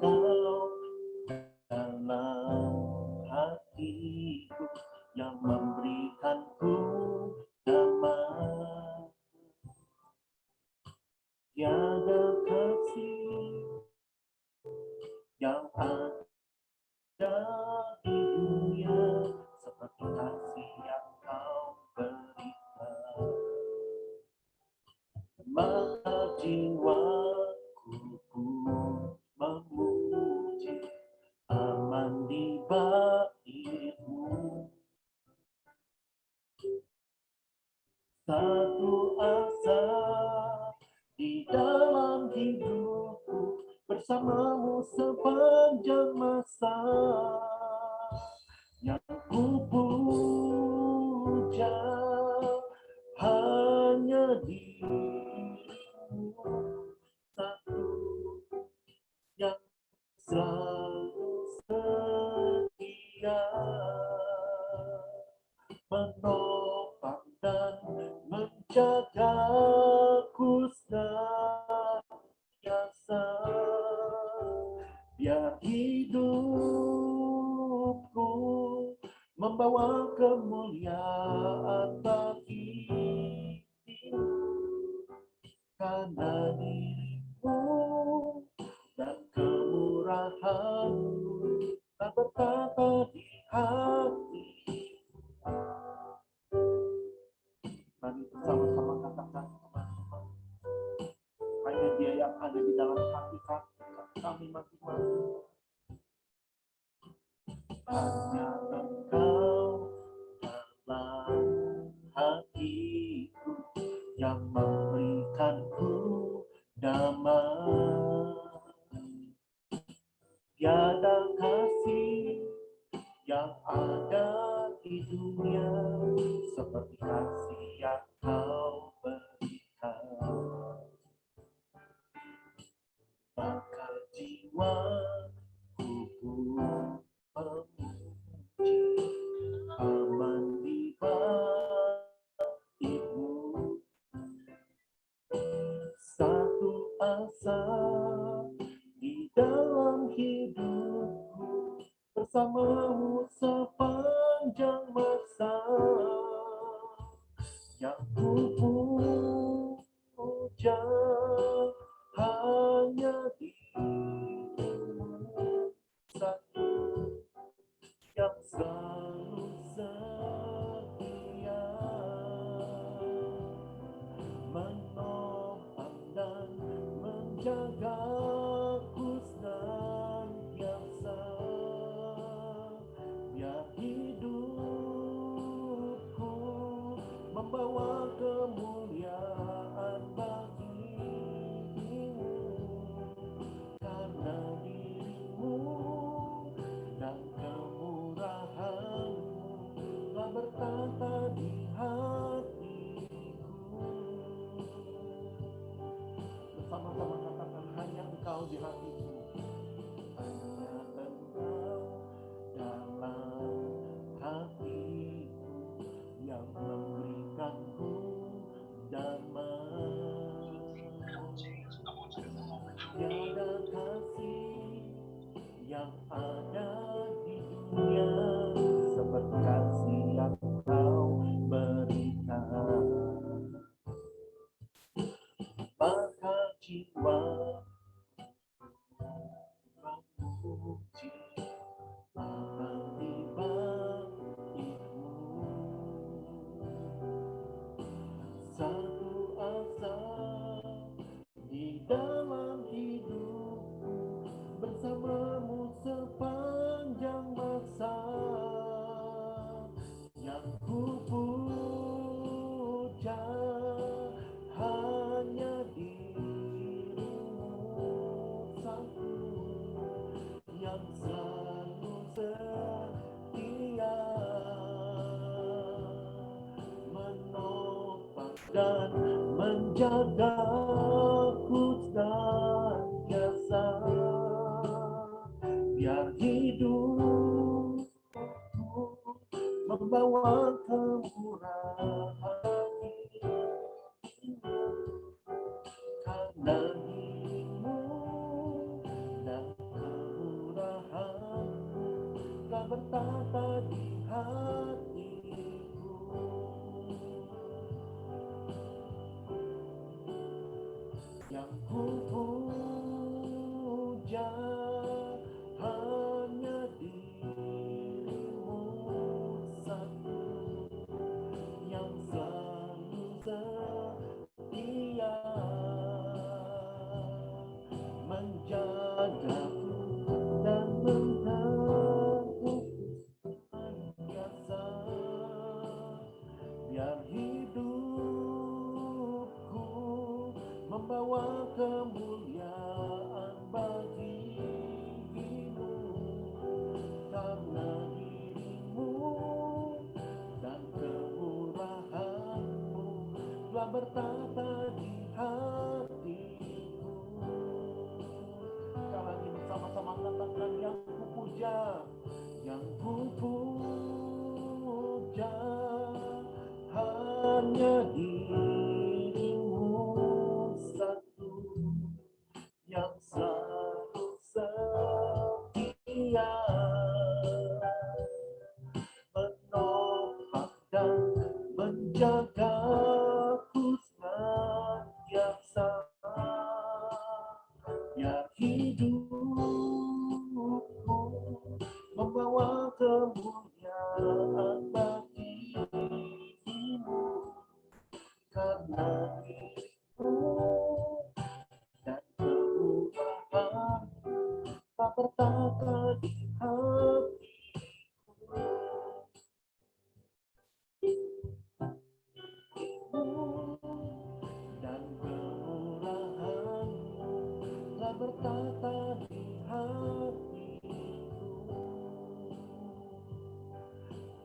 Speaker 1: Kalau dalam Tiada kasih yang ada di dunia seperti kasih yang kau berikan. Maka jiwaku pun memuji aman di bait-Mu. Satu asa di dalam hidupku, bersamamu sepanjang masa. Yang ku puja hanya dirimu, satu yang selalu setia, menopang dan menjagaku senantiasa. Biar hidupku membawa kemuliaan bagi-Mu, karena diri-Mu dan kemurahan-Mu tak berkata di hati. Mari bersama-sama katakan teman-teman, hanya Dia yang ada di dalam hati kami masing-masing. Hanya Engkau dalam hatiku yang memberikanku damai. Tiada kasih yang ada di dunia seperti kasih yang Kau berikan. Maka jiwaku pun memuji aman di bait-Mu. Satu asa di dalam hidupku, bersamamu sepanjang masa. Yang ku puja hanya diri-Mu, satu yang selalu setia, menopang dan menjagaku senantiasa. Biar hidupku membawa kemuliaan bagi-Mu, karena diri-Mu dan kemurahan-Mu telah berkata di hatiku. Bersama-sama katakan, hanya Engkau di hatiku, hanya Engkau dalam hatiku yang memberikanku damai. Tiada kasih yang ada di dunia seperti kasih yang Kau berikan. Maka jiwa memuji aman di bait-Mu. Satu asa di dalam hidupku, bersamamu sepanjang masa. Yang ku puja hanya diri-Mu, satu yang selalu setia, menopang dan menjagaku senantiasa. Biar hidupku membawa kemurahan bagi-Mu, karena diri-Mu dan kemurahan-Mu telah bertata di hatiku. yang ku puja hanya dirimu satu, yang selalu setia menjagaku dan menangku senantiasa, biar hidupku membawa kemuliaan bagimu, karena dirimu dan kemurahanmu telah bertata di hatiku. Sekali lagi bersama-sama katakan, yang ku puja, yang ku puja hanya dirimu satu, yang selalu setia menopang dan menjagaku senantiasa, biar hidupku membawa kemuliaan bagimu, karena dirimu dan kemurahan tak bertata di hatiku. Dan kemurahanmu telah bertata di hatiku,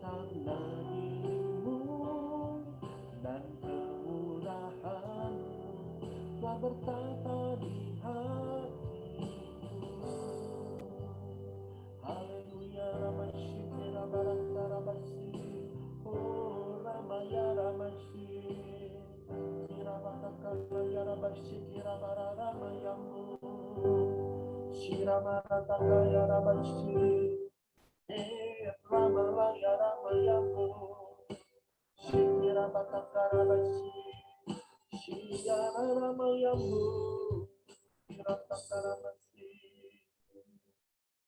Speaker 1: karena dirimu dan kemurahanmu telah bertata di hatiku. Haleluya, Ramashiki, Rabarata, Rabasi, oh Ramaya, Ramashi, Shirabataka, Yarabashi, Rabarara, Mayamu, Shiramataka, Yarabashi, Ramalaya, Ramayamu, Shirabataka, Rabashi, Shiramayamu, Shirataka, Rabasi.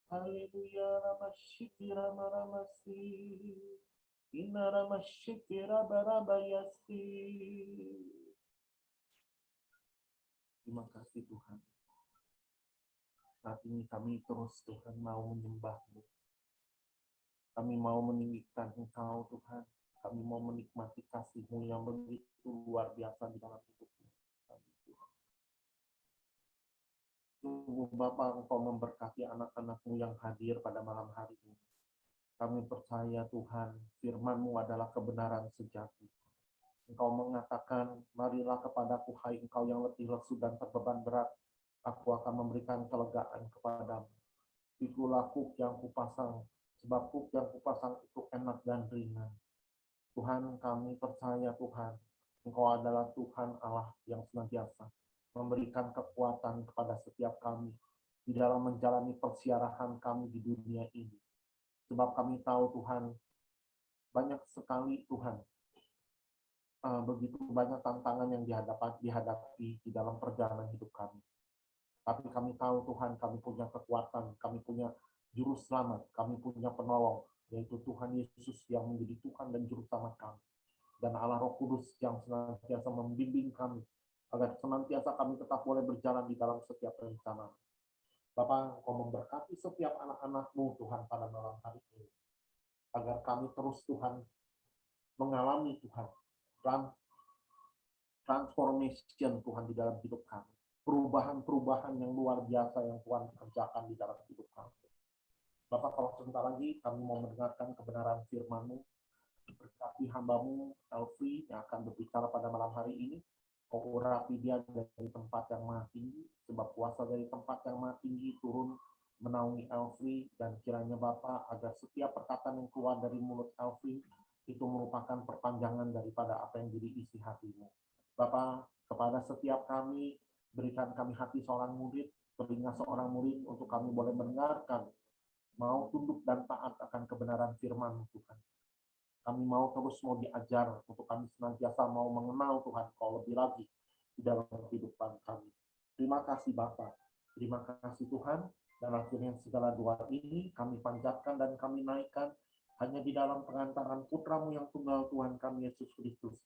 Speaker 1: Haleluya, Ramashiki, Ramaramasi, Inna Ramashiki, Rabarabayasi. Terima kasih Tuhan. Saat ini kami terus Tuhan mau menyembah-Mu. Kami mau meninggikan Engkau Tuhan. Kami mau menikmati kasih-Mu yang begitu luar biasa di dalam hidup kami. Sungguh Bapa, Engkau memberkati anak-anak-Mu yang hadir pada malam hari ini. Kami percaya Tuhan, firman-Mu adalah kebenaran sejati. Engkau mengatakan, marilah kepadaku hai engkau yang letih lesu dan terbeban berat, aku akan memberikan kelegaan kepadamu. Ikulah kuk yang kupasang, sebab kuk yang kupasang itu enak dan ringan. Tuhan, kami percaya Tuhan, Engkau adalah Tuhan Allah yang senantiasa memberikan kekuatan kepada setiap kami di dalam menjalani persiarahan kami di dunia ini. Sebab kami tahu Tuhan, banyak sekali Tuhan, begitu banyak tantangan yang dihadapi di dalam perjalanan hidup kami. Tapi kami tahu Tuhan, kami punya kekuatan, kami punya juru selamat, kami punya penolong, yaitu Tuhan Yesus yang menjadi Tuhan dan juru selamat kami. Dan Allah Roh Kudus yang senantiasa membimbing kami, agar senantiasa kami tetap boleh berjalan di dalam setiap rencana. Bapa, Engkau memberkati setiap anak-anak-Mu Tuhan pada malam hari ini, agar kami terus Tuhan mengalami Tuhan transformation Tuhan di dalam hidup kami, perubahan-perubahan yang luar biasa yang Tuhan kerjakan di dalam hidup kami. Bapak, kalau sebentar lagi kami mau mendengarkan kebenaran firman-Mu, berkati hamba-Mu Elvi yang akan berbicara pada malam hari ini. Kau urapi dia dari tempat yang maha tinggi, sebab kuasa dari tempat yang maha tinggi turun menaungi Elvi, dan kiranya Bapa agar setiap perkataan yang keluar dari mulut Elvi itu merupakan perpanjangan daripada apa yang jadi isi hatimu. Bapa, kepada setiap kami, berikan kami hati seorang murid, telinga seorang murid untuk kami boleh mendengarkan, mau tunduk dan taat akan kebenaran firman Tuhan. Kami mau terus mau diajar untuk kami senantiasa mau mengenal Tuhan Kau lebih lagi di dalam kehidupan kami. Terima kasih Bapa. Terima kasih Tuhan. Dan akhirnya segala doa ini kami panjatkan dan kami naikkan hanya di dalam pengantaran Putra-Mu yang tunggal Tuhan kami Yesus Kristus.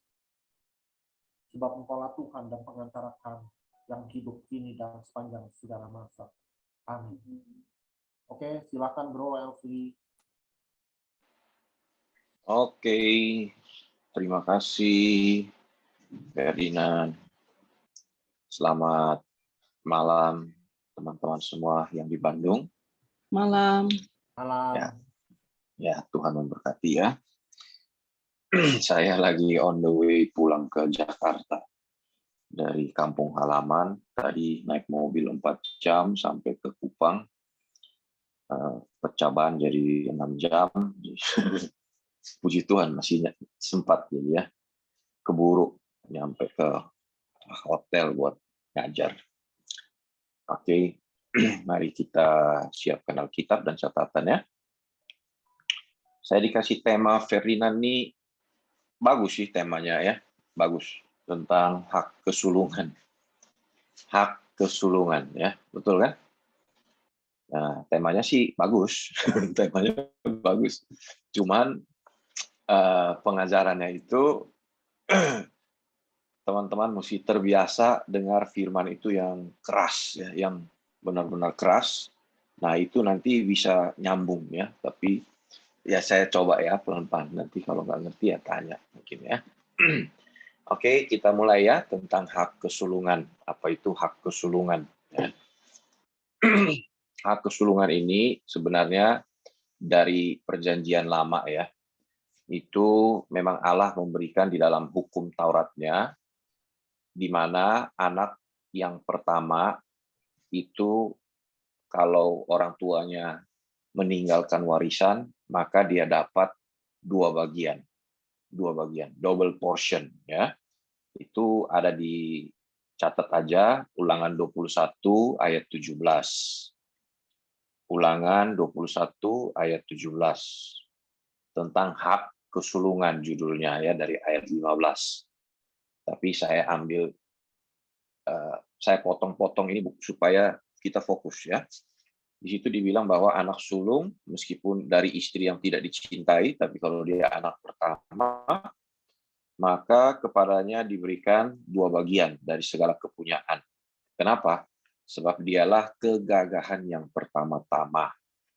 Speaker 1: Sebab Engkaulah Tuhan dan pengantara kami yang hidup kini dan sepanjang segala masa. Amin. Oke, silakan Bro Elvi.
Speaker 6: Oke, terima kasih Ferdinand. Selamat malam teman-teman semua yang di Bandung.
Speaker 2: Malam.
Speaker 1: Malam.
Speaker 6: Ya, Tuhan memberkati ya. Saya lagi on the way pulang ke Jakarta. Dari kampung halaman, tadi naik mobil 4 jam sampai ke Kupang. Percobaan jadi 6 jam. Puji Tuhan masih sempat jadi ya. Keburu nyampe ke hotel buat ngajar. Oke, mari kita siapkan Alkitab dan catatannya. Saya dikasih tema Ferdinand nih, bagus sih temanya ya, bagus, tentang hak kesulungan. Hak kesulungan ya, betul kan? Nah, temanya sih bagus, temanya bagus. Cuman pengajarannya itu teman-teman mesti terbiasa dengar firman itu yang keras ya, yang benar-benar keras. Nah, itu nanti bisa nyambung ya, tapi ya saya coba ya pelan-pelan, nanti kalau nggak ngerti ya tanya mungkin ya. Oke, kita mulai ya tentang hak kesulungan. Apa itu hak kesulungan? Ya. Hak kesulungan ini sebenarnya dari Perjanjian Lama ya. Itu memang Allah memberikan di dalam hukum Tauratnya, di mana anak yang pertama itu kalau orang tuanya meninggalkan warisan, maka dia dapat 2 bagian, double portion ya. Itu ada di catat aja Ulangan 21 ayat 17. Ulangan 21 ayat 17. Tentang hak kesulungan judulnya ya, dari ayat 15. Tapi saya ambil, saya potong-potong ini supaya kita fokus ya. Di situ dibilang bahwa anak sulung, meskipun dari istri yang tidak dicintai, tapi kalau dia anak pertama, maka kepadanya diberikan 2 bagian dari segala kepunyaan. Kenapa? Sebab dialah kegagahan yang pertama-tama.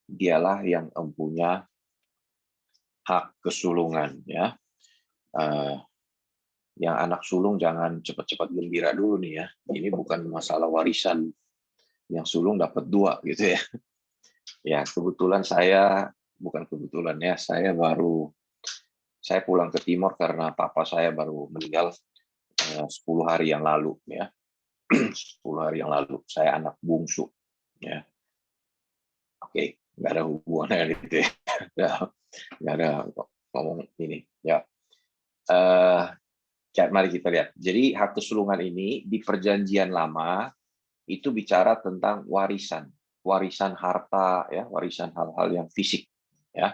Speaker 6: Dialah yang mempunyai hak kesulungan ya. Yang anak sulung jangan cepat-cepat gembira dulu nih ya. Ini bukan masalah warisan. Yang sulung dapat 2 gitu ya. Ya kebetulan bukan kebetulan ya, saya pulang ke Timor karena papa saya baru meninggal 10 hari yang lalu ya. 10 hari yang lalu. Saya anak bungsu ya. Oke, nggak ada hubungannya gitu ya. Nggak ada ngomong ini ya. Mari kita lihat. Jadi hak kesulungan ini di Perjanjian Lama itu bicara tentang warisan harta ya, warisan hal-hal yang fisik ya.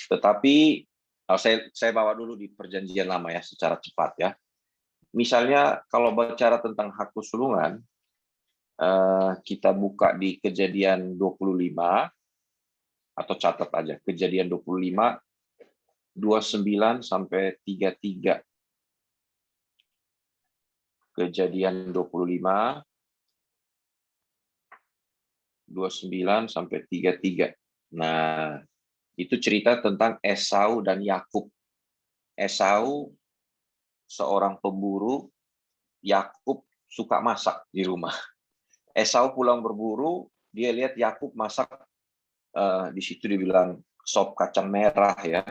Speaker 6: Tetapi saya bawa dulu di Perjanjian Lama ya secara cepat ya. Misalnya kalau bicara tentang hak kesulungan, kita buka di Kejadian 25 atau catat aja Kejadian 25 29 sampai 33. Kejadian 25 29 sampai 33. Nah, itu cerita tentang Esau dan Yakub. Esau seorang pemburu, Yakub suka masak di rumah. Esau pulang berburu, dia lihat Yakub masak, di situ dibilang sop kacang merah ya.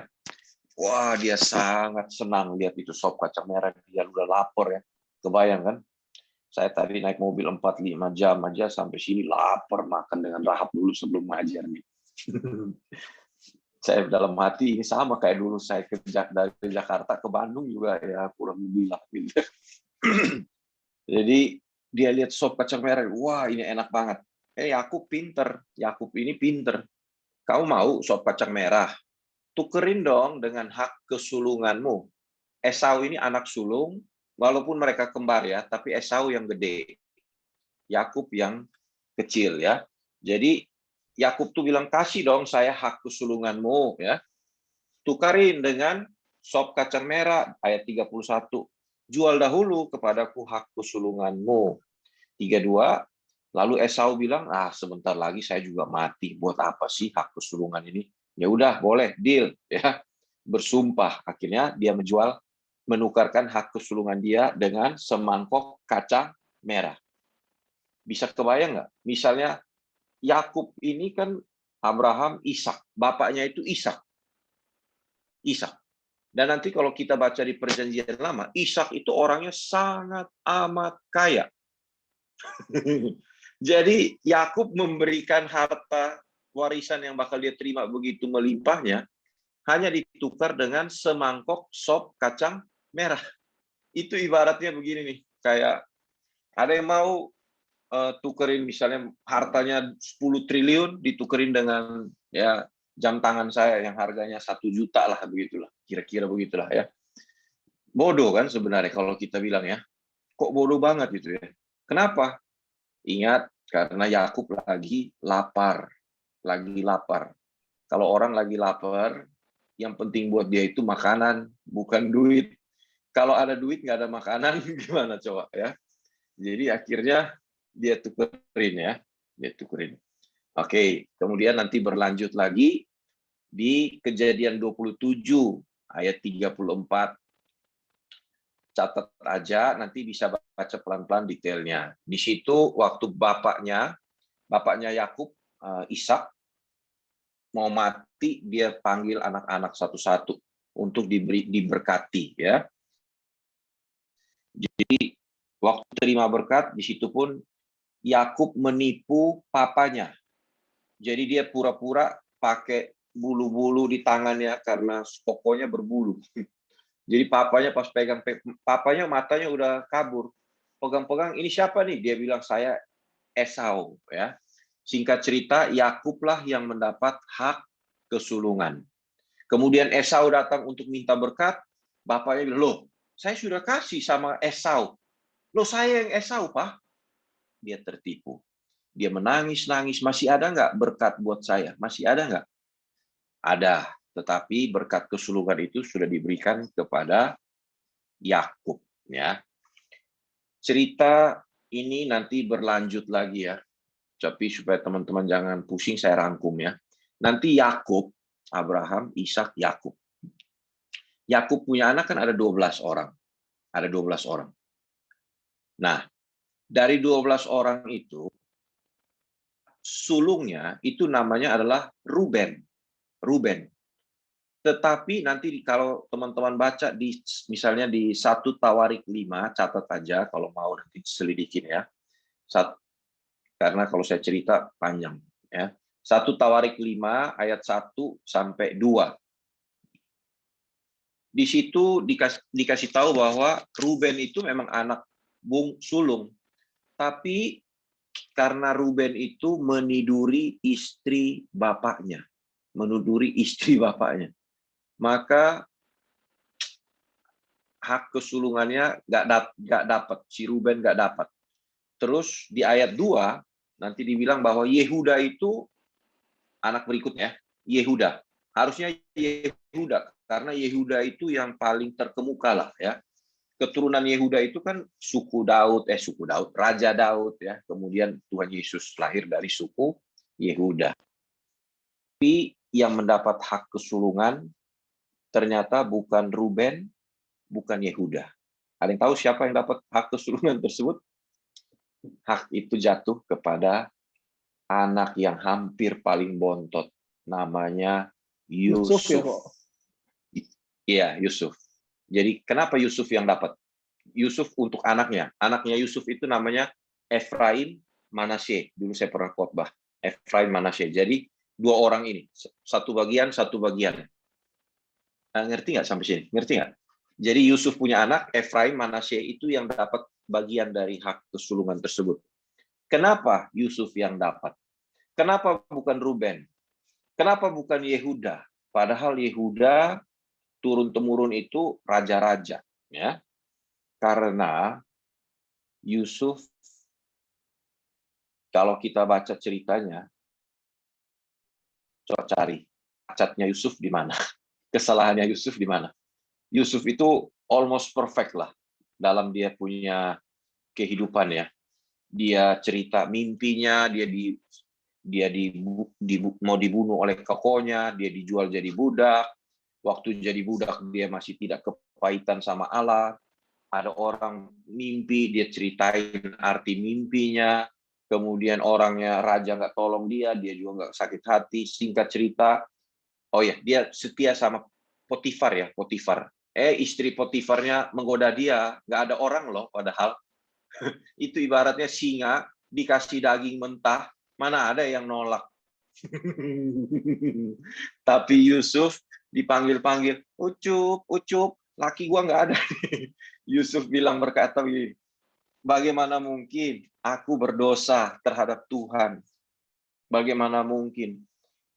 Speaker 6: Wah, dia sangat senang lihat itu sop kacang merah, dia udah lapar ya. Kebayang kan? Saya tadi naik mobil 4-5 jam aja sampai sini lapar, makan dengan lahap dulu sebelum ngajar nih. Saya dalam hati ini sama kayak dulu saya dari Jakarta ke Bandung juga ya kurang lebih lah gitu. Jadi dia lihat sop kacang merah, wah ini enak banget. Yakub pinter, Yakub ini pinter. Kau mau sop kacang merah? Tukerin dong dengan hak kesulunganmu. Esau ini anak sulung, walaupun mereka kembar ya, tapi Esau yang gede. Yakub yang kecil ya. Jadi Yakub tuh bilang, kasih dong saya hak kesulunganmu ya. Tukarin dengan sop kacang merah ayat 31. Jual dahulu kepadaku hak kesulunganmu. 32. Lalu Esau bilang, sebentar lagi saya juga mati. Buat apa sih hak kesulungan ini? Ya udah, boleh, deal ya. Bersumpah. Akhirnya dia menukarkan hak kesulungan dia dengan semangkok kacang merah. Bisa kebayang nggak? Misalnya Yakub ini kan Abraham, Ishak. Bapaknya itu Ishak. Dan nanti kalau kita baca di Perjanjian Lama, Ishak itu orangnya sangat amat kaya. Jadi Yakub memberikan harta warisan yang bakal dia terima begitu melimpahnya, hanya ditukar dengan semangkok sop kacang merah. Itu ibaratnya begini nih, kayak ada yang mau tukerin misalnya hartanya 10 triliun ditukerin dengan ya jam tangan saya yang harganya 1 juta lah, begitulah, kira-kira begitulah ya. Bodoh kan sebenarnya kalau kita bilang ya, kok bodoh banget gitu ya. Kenapa? Ingat, karena Yakub lagi lapar. Kalau orang lagi lapar, yang penting buat dia itu makanan, bukan duit. Kalau ada duit nggak ada makanan, gimana coba ya? Jadi akhirnya dia tukerin. Oke, kemudian nanti berlanjut lagi di Kejadian 27 ayat 34. Catat aja, nanti bisa baca pelan-pelan detailnya. Di situ waktu bapaknya Yakub, Ishak, mau mati, dia panggil anak-anak satu-satu untuk diberkati ya. Jadi waktu terima berkat, di situ pun Yakub menipu papanya. Jadi dia pura-pura pakai bulu-bulu di tangannya karena pokoknya berbulu. Jadi papanya pas pegang, papanya matanya udah kabur. Pegang-pegang, ini siapa nih? Dia bilang, saya Esau ya. Singkat cerita, Yakublah yang mendapat hak kesulungan. Kemudian Esau datang untuk minta berkat, bapaknya bilang, loh, saya sudah kasih sama Esau. Loh, saya yang Esau, Pak. Dia tertipu. Dia menangis-nangis, masih ada nggak berkat buat saya? Masih ada nggak? Ada, tetapi berkat kesulungan itu sudah diberikan kepada Yakub ya. Cerita ini nanti berlanjut lagi ya. Tapi supaya teman-teman jangan pusing, saya rangkum ya. Nanti Yakub, Abraham, Ishak, Yakub. Yakub punya anak kan ada 12 orang. Ada 12 orang. Nah, dari 12 orang itu sulungnya itu namanya adalah Ruben. Tetapi nanti kalau teman-teman baca di misalnya di 1 Tawarik 5, catat aja kalau mau nanti selidikin ya. Karena kalau saya cerita panjang ya. 1 Tawarik 5 ayat 1 sampai 2. Di situ dikasih tahu bahwa Ruben itu memang anak sulung. Tapi karena Ruben itu meniduri istri bapaknya. Maka hak kesulungannya nggak dapat, si Ruben nggak dapat. Terus di ayat 2 nanti dibilang bahwa Yehuda itu anak berikutnya, Yehuda. Harusnya Yehuda karena Yehuda itu yang paling terkemuka lah ya. Keturunan Yehuda itu kan suku Daud, Raja Daud ya. Kemudian Tuhan Yesus lahir dari suku Yehuda. Tapi yang mendapat hak kesulungan ternyata bukan Ruben, bukan Yehuda. Ada yang tahu siapa yang dapat hak kesulungan tersebut? Hak itu jatuh kepada anak yang hampir paling bontot. Namanya Yusuf. Iya, Yusuf. Jadi kenapa Yusuf yang dapat? Yusuf untuk anaknya. Anaknya Yusuf itu namanya Efraim Manasye. Dulu saya pernah khotbah. Efraim Manasye. Jadi 2 orang ini. Satu bagian. Ngerti nggak sampai sini? Ngerti nggak? Jadi Yusuf punya anak, Efraim Manasye itu yang dapat bagian dari hak kesulungan tersebut. Kenapa Yusuf yang dapat? Kenapa bukan Ruben? Kenapa bukan Yehuda? Padahal Yehuda turun-temurun itu raja-raja. Ya. Karena Yusuf Kalau kita baca ceritanya, coba cari cacatnya Yusuf di mana, kesalahannya Yusuf di mana. Yusuf itu almost perfect lah dalam dia punya kehidupan ya. Dia cerita mimpinya, mau dibunuh oleh kokonya, dia dijual jadi budak. Waktu jadi budak dia masih tidak kepahitan sama Allah. Ada orang mimpi, dia ceritain arti mimpinya. Kemudian orangnya raja nggak tolong dia juga nggak sakit hati. Singkat cerita, oh ya, dia setia sama Potifar ya, Potifar. Istri Potifarnya menggoda dia, nggak ada orang loh padahal. Itu ibaratnya singa dikasih daging mentah, mana ada yang nolak. Tapi Yusuf dipanggil-panggil, Ucup, Ucup, laki gua nggak ada. Yusuf berkata begini, bagaimana mungkin aku berdosa terhadap Tuhan? Bagaimana mungkin?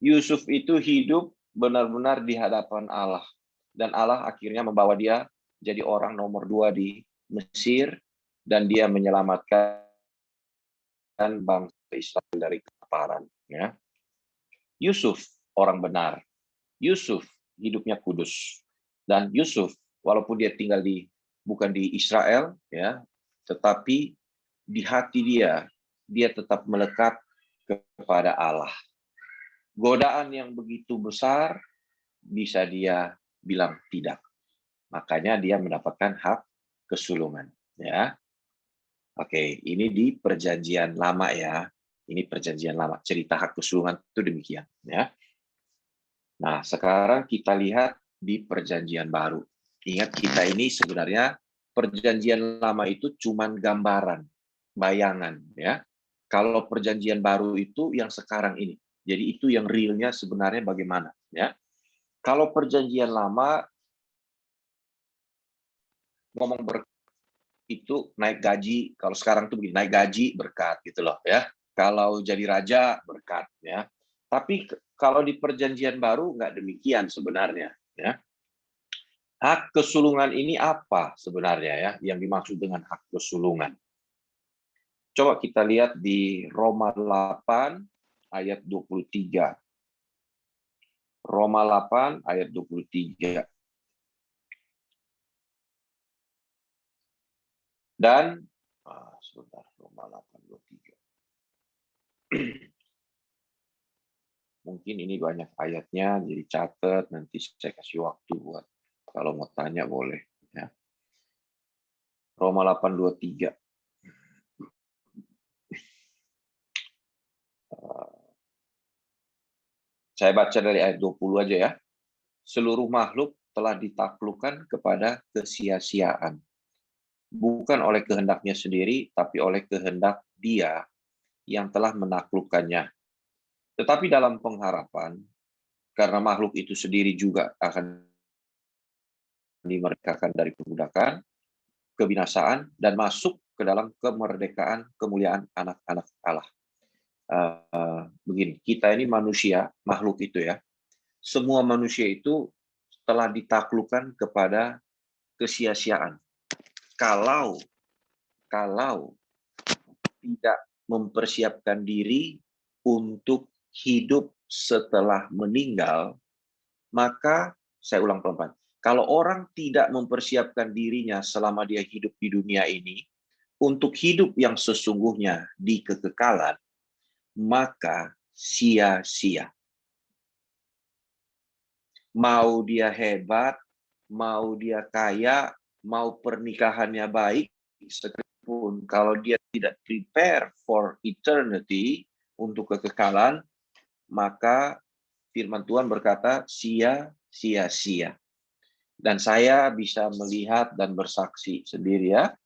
Speaker 6: Yusuf itu hidup benar-benar di hadapan Allah. Dan Allah akhirnya membawa dia jadi orang nomor 2 di Mesir, dan dia menyelamatkan bangsa Israel dari kelaparan. Ya. Yusuf orang benar. Yusuf hidupnya kudus. Dan Yusuf walaupun dia tinggal bukan di Israel, ya, tetapi di hati dia tetap melekat kepada Allah. Godaan yang begitu besar bisa dia bilang tidak. Makanya dia mendapatkan hak kesulungan. Ya, oke, ini di Perjanjian Lama ya. Ini Perjanjian Lama. Cerita hak kesulungan itu demikian. Ya. Nah, sekarang kita lihat di Perjanjian Baru. Ingat, kita ini sebenarnya Perjanjian Lama itu cuman gambaran, bayangan. Ya. Kalau Perjanjian Baru itu yang sekarang ini. Jadi itu yang realnya sebenarnya bagaimana. Ya. Kalau Perjanjian Lama ngomong itu naik gaji, kalau sekarang tuh begini, naik gaji berkat gitu loh ya. Kalau jadi raja berkat ya. Tapi kalau di Perjanjian Baru nggak demikian sebenarnya ya. Hak kesulungan ini apa sebenarnya ya yang dimaksud dengan hak kesulungan? Coba kita lihat di Roma 8 ayat 23. Roma 8 ayat 23. Dan sebentar, Roma 8:23. Mungkin ini banyak ayatnya, jadi catat, nanti saya kasih waktu buat kalau mau tanya boleh. Ya. Roma 8:23. Saya baca dari ayat 20 aja ya. Seluruh makhluk telah ditaklukkan kepada kesia-siaan. Bukan oleh kehendaknya sendiri, tapi oleh kehendak Dia yang telah menaklukkannya. Tetapi dalam pengharapan, karena makhluk itu sendiri juga akan dimerdekakan dari perbudakan, kebinasaan, dan masuk ke dalam kemerdekaan kemuliaan anak-anak Allah. Begini, kita ini manusia, makhluk itu ya, semua manusia itu telah ditaklukkan kepada kesia-siaan. Kalau tidak mempersiapkan diri untuk hidup setelah meninggal, maka saya ulang pelan-pelan. Kalau orang tidak mempersiapkan dirinya selama dia hidup di dunia ini untuk hidup yang sesungguhnya di kekekalan, maka sia-sia. Mau dia hebat, mau dia kaya, mau pernikahannya baik, sekalipun kalau dia tidak prepare for eternity, untuk kekekalan, maka firman Tuhan berkata sia-sia. Dan saya bisa melihat dan bersaksi sendiri ya.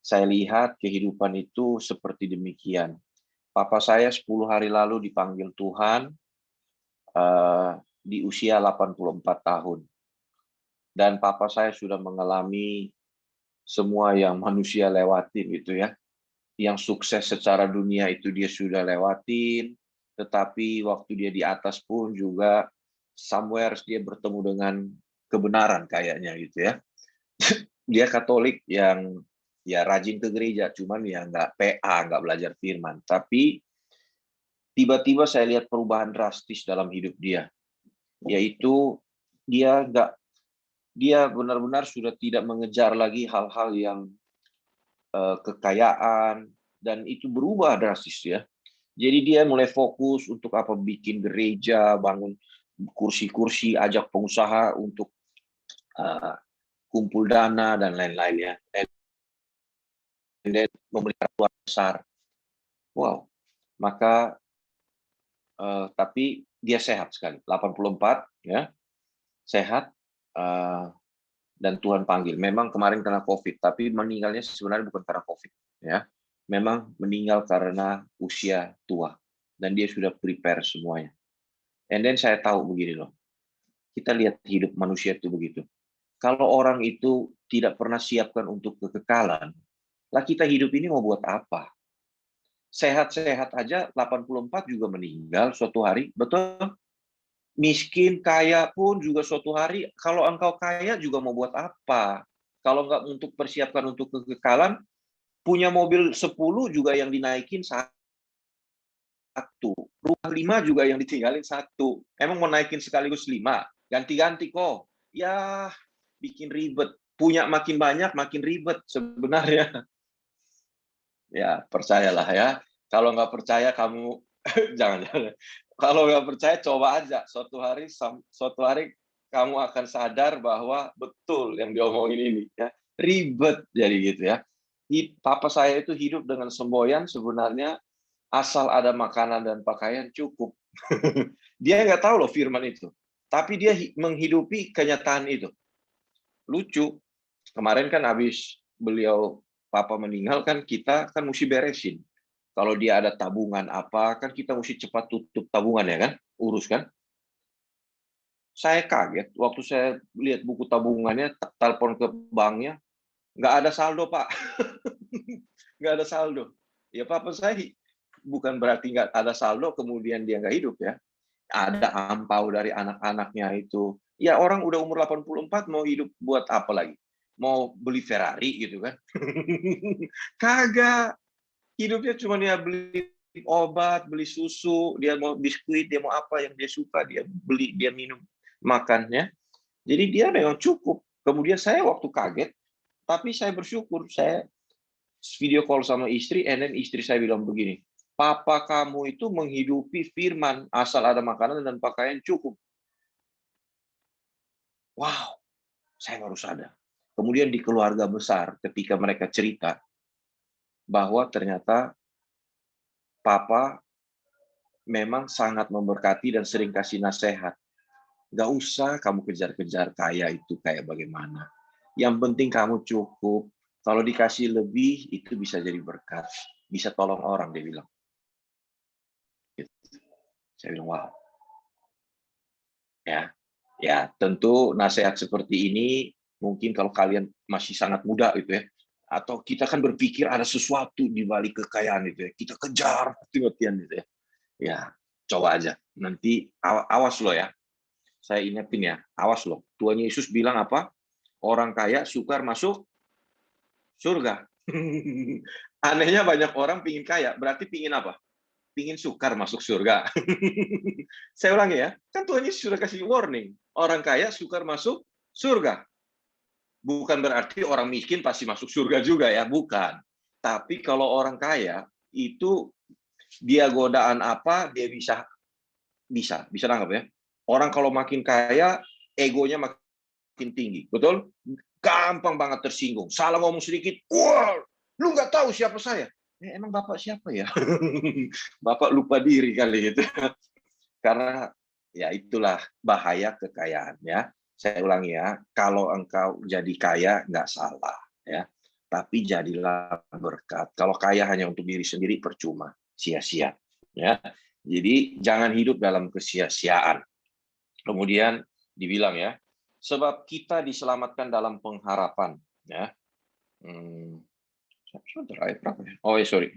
Speaker 6: Saya lihat kehidupan itu seperti demikian. Papa saya 10 hari lalu dipanggil Tuhan di usia 84 tahun. Dan papa saya sudah mengalami semua yang manusia lewatin gitu ya. Yang sukses secara dunia itu dia sudah lewatin, tetapi waktu dia di atas pun juga somewhere dia bertemu dengan kebenaran kayaknya gitu ya. Dia Katolik yang ya rajin ke gereja, cuman ya nggak PA, nggak belajar firman. Tapi tiba-tiba saya lihat perubahan drastis dalam hidup dia, yaitu dia benar-benar sudah tidak mengejar lagi hal-hal yang kekayaan, dan itu berubah drastis ya. Jadi dia mulai fokus untuk apa, bikin gereja, bangun kursi-kursi, ajak pengusaha untuk kumpul dana dan lain-lain ya. Dan membeli keluar besar. Wow. Maka tapi dia sehat sekali. 84 ya. Sehat dan Tuhan panggil. Memang kemarin kena COVID, tapi meninggalnya sebenarnya bukan karena COVID ya. Memang meninggal karena usia tua dan dia sudah prepare semuanya. And then saya tahu begini loh. Kita lihat hidup manusia itu begitu. Kalau orang itu tidak pernah siapkan untuk kekekalan, lah kita hidup ini mau buat apa? Sehat-sehat aja 84 juga meninggal suatu hari, betul? Miskin, kaya pun juga suatu hari, kalau engkau kaya juga mau buat apa? Kalau nggak untuk persiapkan untuk kekekalan, punya mobil 10 juga yang dinaikin 1. Rumah 5 juga yang ditinggalin 1. Emang mau naikin sekaligus 5? Ganti-ganti kok. Ya, bikin ribet. Punya makin banyak, makin ribet sebenarnya. Ya, percayalah ya. Kalau nggak percaya kamu, jangan. Kalau nggak percaya, coba aja. Suatu hari kamu akan sadar bahwa betul yang diomongin ini. Ya. Ribet jadi gitu ya. Papa saya itu hidup dengan semboyan, sebenarnya asal ada makanan dan pakaian cukup. Dia nggak tahu loh firman itu. Tapi dia menghidupi kenyataan itu. Lucu. Kemarin kan habis beliau Papa meninggal kan kita kan mesti beresin. Kalau dia ada tabungan apa kan kita mesti cepat tutup tabungan ya kan, urus kan. Saya kaget waktu saya lihat buku tabungannya, telepon ke banknya, nggak ada saldo Pak, nggak ada saldo. Ya Papa saya bukan berarti nggak ada saldo kemudian dia nggak hidup ya. Ada ampau dari anak-anaknya itu. Ya orang udah umur 84 mau hidup buat apa lagi? Mau beli Ferrari gitu kan? Kagak. Hidupnya cuma dia beli obat, beli susu, dia mau biskuit, dia mau apa yang dia suka, dia beli, dia minum, makannya. Jadi dia memang cukup. Kemudian saya waktu kaget, tapi saya bersyukur. Saya video call sama istri, and then istri saya bilang begini, Papa kamu itu menghidupi firman, asal ada makanan dan pakaian cukup. Wow, saya baru sadar. Kemudian di keluarga besar, ketika mereka cerita, bahwa ternyata Papa memang sangat memberkati dan sering kasih nasihat. Gak usah kamu kejar-kejar kaya itu kayak bagaimana. Yang penting kamu cukup. Kalau dikasih lebih, itu bisa jadi berkat. Bisa tolong orang, dia bilang. Saya bilang, wow. Ya, tentu nasihat seperti ini, mungkin kalau kalian masih sangat muda gitu ya, atau kita kan berpikir ada sesuatu di balik kekayaan itu ya. Kita kejar mati-matian gitu ya. Ya, coba aja. Nanti awas lo ya. Saya ingetin ya, awas lo. Tuhan Yesus bilang apa? Orang kaya sukar masuk surga. Anehnya banyak orang pingin kaya, berarti pingin apa? Pingin sukar masuk surga. Saya ulangi ya, kan Tuhan Yesus sudah kasih warning. Orang kaya sukar masuk surga. Bukan berarti orang miskin pasti masuk surga juga ya, bukan. Tapi kalau orang kaya itu dia godaan apa dia bisa nangkap ya. Orang kalau makin kaya egonya makin tinggi, betul? Gampang banget tersinggung. Salah ngomong sedikit, wah, lu nggak tahu siapa saya. Emang Bapak siapa ya? Bapak lupa diri kali gitu. Karena ya itulah bahaya kekayaan ya. Saya ulangi ya, kalau engkau jadi kaya nggak salah ya, tapi jadilah berkat. Kalau kaya hanya untuk diri sendiri percuma, sia-sia ya. Jadi jangan hidup dalam kesia-siaan. Kemudian dibilang ya, sebab kita diselamatkan dalam pengharapan ya. Ayat berapa ya? Oh ya sorry.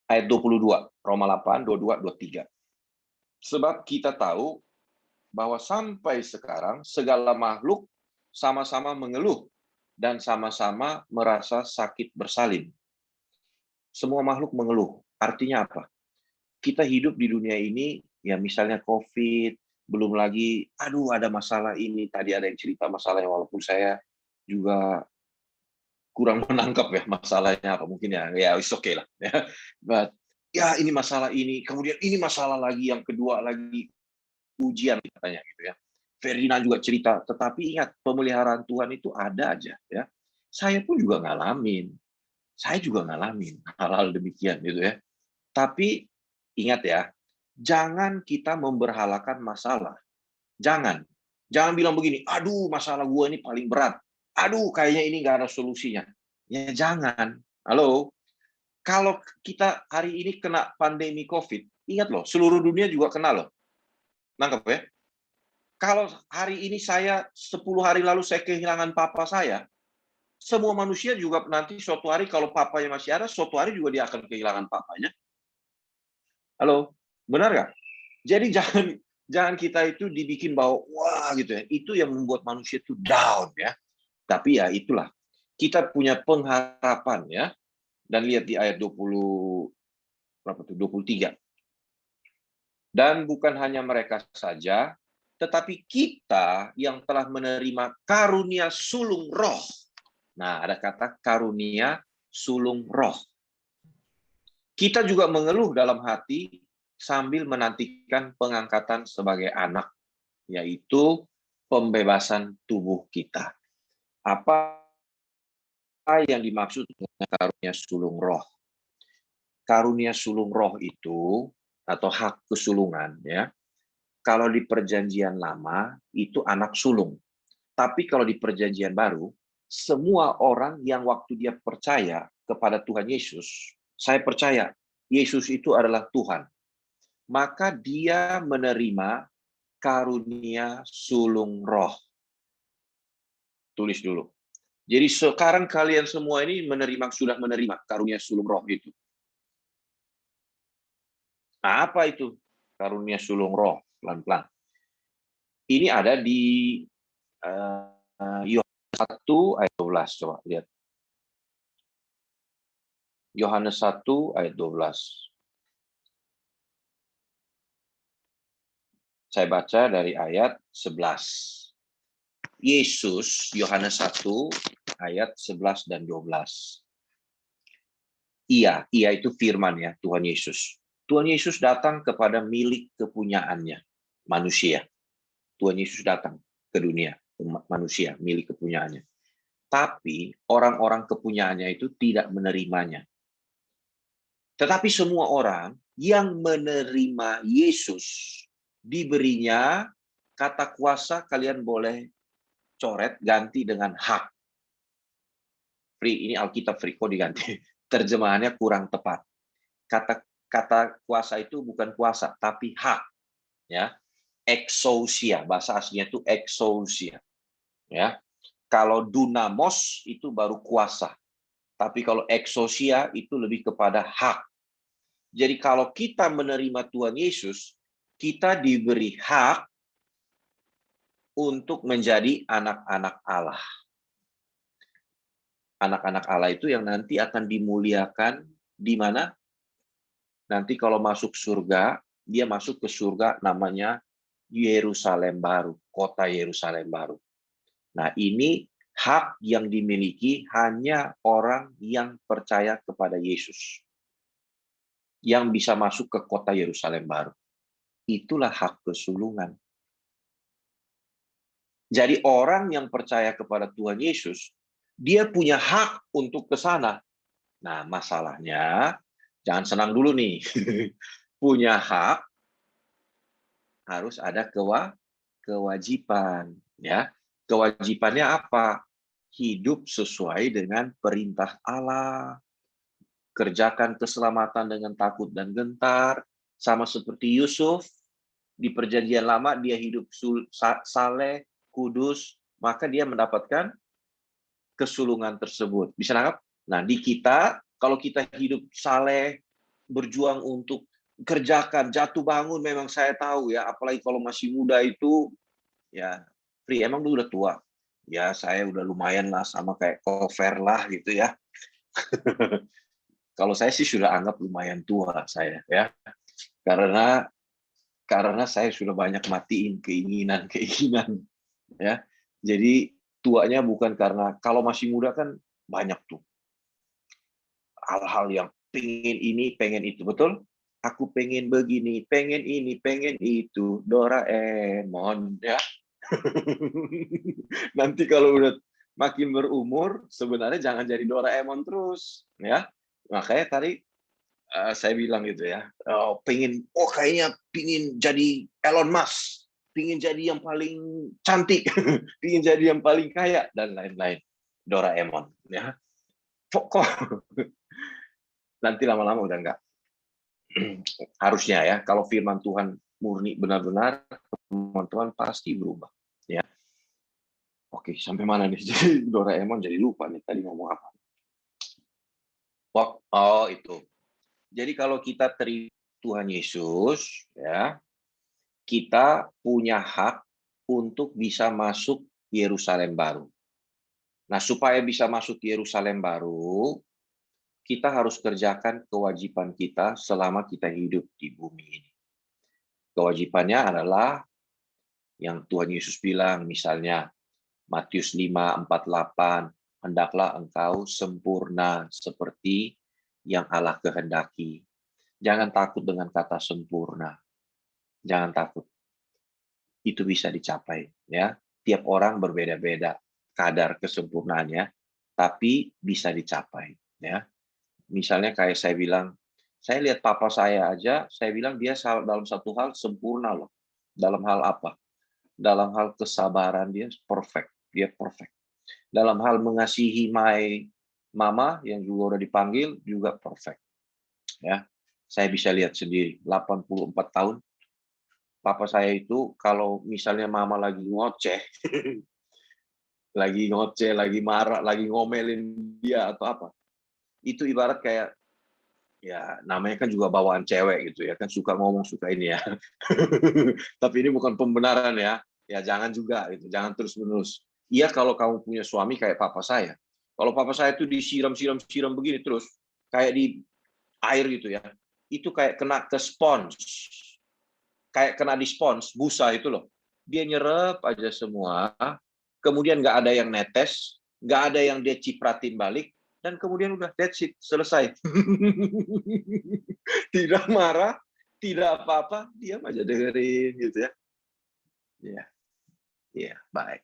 Speaker 6: Ayat 22, Roma 8, 22, 23. Sebab kita tahu bahwa sampai sekarang segala makhluk sama-sama mengeluh dan sama-sama merasa sakit bersalin. Semua makhluk mengeluh. Artinya apa? Kita hidup di dunia ini, ya misalnya COVID, belum lagi, aduh ada masalah ini, tadi ada yang cerita masalahnya, walaupun saya juga kurang menangkap ya masalahnya apa, mungkin ya it's okay lah. Ya. But, ya ini masalah ini, kemudian ini masalah lagi, yang kedua lagi ujian katanya gitu ya. Ferdinand juga cerita, tetapi ingat, pemeliharaan Tuhan itu ada aja ya. Saya pun juga ngalamin. Saya juga ngalamin hal-hal demikian gitu ya. Tapi ingat ya, jangan kita memberhalakan masalah. Jangan bilang begini, aduh masalah gue ini paling berat. Aduh kayaknya ini nggak ada solusinya. Ya jangan. Halo, kalau kita hari ini kena pandemi COVID, ingat loh, seluruh dunia juga kena loh. Nangkep ya? Kalau hari ini 10 hari lalu saya kehilangan papa saya, semua manusia juga nanti suatu hari kalau papanya masih ada, suatu hari juga dia akan kehilangan papanya. Halo, benar nggak? Jadi jangan kita itu dibikin bahwa wah gitu ya. Itu yang membuat manusia itu down ya. Tapi ya itulah. Kita punya pengharapan ya. Dan lihat di ayat 23. Dan bukan hanya mereka saja, tetapi kita yang telah menerima karunia sulung roh. Nah, ada kata karunia sulung roh. Kita juga mengeluh dalam hati sambil menantikan pengangkatan sebagai anak, yaitu pembebasan tubuh kita. Apa yang dimaksud dengan karunia sulung roh? Karunia sulung roh itu, atau hak kesulungan, ya. Kalau di perjanjian lama, itu anak sulung. Tapi kalau di perjanjian baru, semua orang yang waktu dia percaya kepada Tuhan Yesus, saya percaya Yesus itu adalah Tuhan, maka dia menerima karunia sulung roh. Tulis dulu. Jadi sekarang kalian semua ini sudah menerima karunia sulung roh itu. Apa itu karunia sulung roh? Pelan-pelan. Ini ada di Yohanes 1 ayat 12. Coba lihat. Yohanes 1 ayat 12. Saya baca dari ayat 11. Yesus, Yohanes 1 ayat 11 dan 12. Ia itu firman ya, Tuhan Yesus. Tuhan Yesus datang kepada milik kepunyaannya, manusia. Tuhan Yesus datang ke dunia, manusia, milik kepunyaannya. Tapi orang-orang kepunyaannya itu tidak menerimanya. Tetapi semua orang yang menerima Yesus diberinya kata kuasa, kalian boleh coret, ganti dengan hak. Free, ini Alkitab free, kok diganti? Terjemahannya kurang tepat. Kata kuasa itu bukan kuasa, tapi hak. Ya, exousia, bahasa aslinya itu exousia. Ya, kalau dunamos itu baru kuasa. Tapi kalau exousia itu lebih kepada hak. Jadi kalau kita menerima Tuhan Yesus, kita diberi hak untuk menjadi anak-anak Allah. Anak-anak Allah itu yang nanti akan dimuliakan di mana? Nanti kalau masuk surga, dia masuk ke surga namanya Yerusalem baru, kota Yerusalem baru. Nah, ini hak yang dimiliki hanya orang yang percaya kepada Yesus. Yang bisa masuk ke kota Yerusalem baru. Itulah hak kesulungan. Jadi orang yang percaya kepada Tuhan Yesus, dia punya hak untuk ke sana. Nah, masalahnya, jangan senang dulu nih. Punya hak, harus ada kewajiban. Ya, kewajibannya apa? Hidup sesuai dengan perintah Allah. Kerjakan keselamatan dengan takut dan gentar. Sama seperti Yusuf, di perjanjian lama dia hidup saleh, kudus, maka dia mendapatkan kesulungan tersebut. Bisa nangkap? Nah, di kita, kalau kita hidup saleh, berjuang untuk kerjakan, jatuh bangun, memang saya tahu ya, apalagi kalau masih muda itu, ya, free, emang dulu udah tua. ya saya udah lumayan lah sama kayak cover lah gitu ya. Kalau saya sih sudah anggap lumayan tua saya ya, karena saya sudah banyak matiin keinginan ya. Jadi tuanya bukan karena, kalau masih muda kan banyak tuh hal-hal yang pengen ini, pengen itu, betul? Aku pengen begini, pengen ini, pengen itu, Doraemon ya. Nanti kalau udah makin berumur, sebenarnya jangan jadi Doraemon terus ya. Makanya tadi saya bilang gitu ya, kayaknya pingin jadi Elon Musk, pingin jadi yang paling cantik, pingin jadi yang paling kaya dan lain-lain. Doraemon ya. Kok nanti lama-lama udah enggak. Harusnya ya, kalau firman Tuhan murni benar-benar, teman-teman pasti berubah ya. Oke, sampai mana nih? Jadi Doraemon jadi lupa nih tadi ngomong apa. Oh, itu. Jadi kalau kita terima Tuhan Yesus ya, kita punya hak untuk bisa masuk Yerusalem baru. Nah, supaya bisa masuk Yerusalem baru, kita harus kerjakan kewajiban kita selama kita hidup di bumi ini. Kewajibannya adalah yang Tuhan Yesus bilang, misalnya Matius 5:48, hendaklah engkau sempurna seperti yang Allah kehendaki. Jangan takut dengan kata sempurna. Jangan takut. Itu bisa dicapai ya. Tiap orang berbeda-beda kadar kesempurnaannya, tapi bisa dicapai ya. Misalnya kayak saya bilang, saya lihat papa saya aja, saya bilang dia dalam satu hal sempurna loh. Dalam hal apa? Dalam hal kesabaran dia perfect. Dia perfect. Dalam hal mengasihi mama yang juga udah dipanggil juga perfect. Ya. Saya bisa lihat sendiri, 84 tahun papa saya itu kalau misalnya mama lagi ngoceh, lagi marah, lagi ngomelin dia atau apa, itu ibarat kayak, ya namanya kan juga bawaan cewek gitu ya, kan suka ngomong, suka ini ya. Tapi ini bukan pembenaran ya, ya jangan juga, gitu. Jangan terus-menerus. Iya kalau kamu punya suami kayak papa saya. Kalau papa saya itu disiram begini terus, kayak di air gitu ya, itu kayak kena ke spons. Kayak kena di spons, busa itu loh. Dia nyerap aja semua, kemudian nggak ada yang netes, nggak ada yang dia cipratin balik, dan kemudian udah, that's it, selesai. Tidak marah, tidak apa-apa, diam aja dengerin gitu ya. Iya, baik.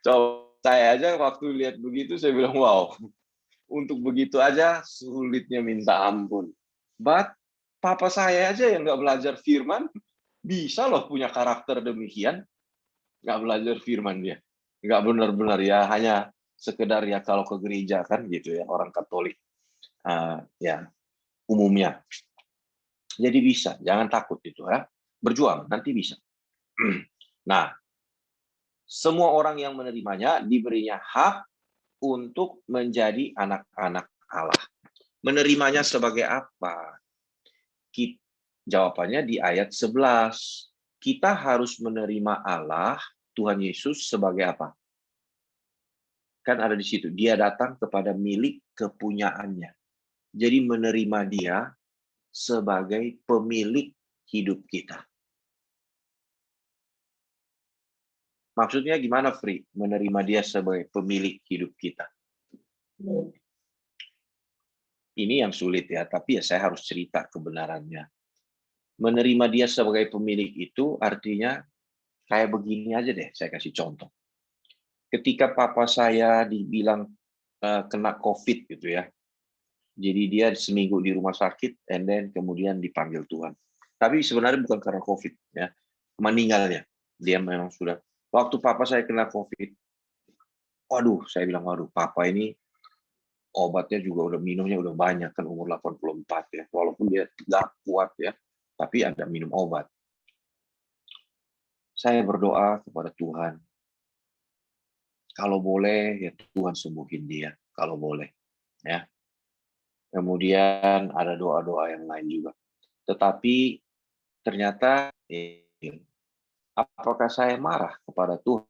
Speaker 6: Coba saya aja waktu lihat begitu, saya bilang, wow, untuk begitu aja sulitnya minta ampun. But papa saya aja yang nggak belajar firman, bisa loh punya karakter demikian, nggak belajar firman dia. Nggak benar-benar ya, hanya sekedar ya kalau ke gereja kan gitu ya, orang Katolik. Ya, umumnya. Jadi bisa, jangan takut itu ya. Berjuang, nanti bisa. Nah, semua orang yang menerimanya diberinya hak untuk menjadi anak-anak Allah. Menerimanya sebagai apa? Jawabannya di ayat 11. Kita harus menerima Allah, Tuhan Yesus, sebagai apa? Kan ada di situ. Dia datang kepada milik kepunyaannya. Jadi menerima dia sebagai pemilik hidup kita. Maksudnya gimana, Fri? Menerima dia sebagai pemilik hidup kita. Ini yang sulit ya, tapi ya saya harus cerita kebenarannya. Menerima dia sebagai pemilik itu artinya kayak begini aja deh, saya kasih contoh. Ketika papa saya dibilang kena COVID gitu ya, jadi dia seminggu di rumah sakit, and then kemudian dipanggil Tuhan. Tapi sebenarnya bukan karena COVID ya, meninggalnya. Dia memang sudah. Waktu papa saya kena COVID, waduh, saya bilang, waduh, papa ini obatnya juga udah minumnya udah banyak, kan umur 84 ya. Walaupun dia tidak kuat ya, tapi ada minum obat. Saya berdoa kepada Tuhan. Kalau boleh ya Tuhan sembuhin dia, kalau boleh. Ya. Kemudian ada doa-doa yang lain juga. Tetapi ternyata apakah saya marah kepada Tuhan?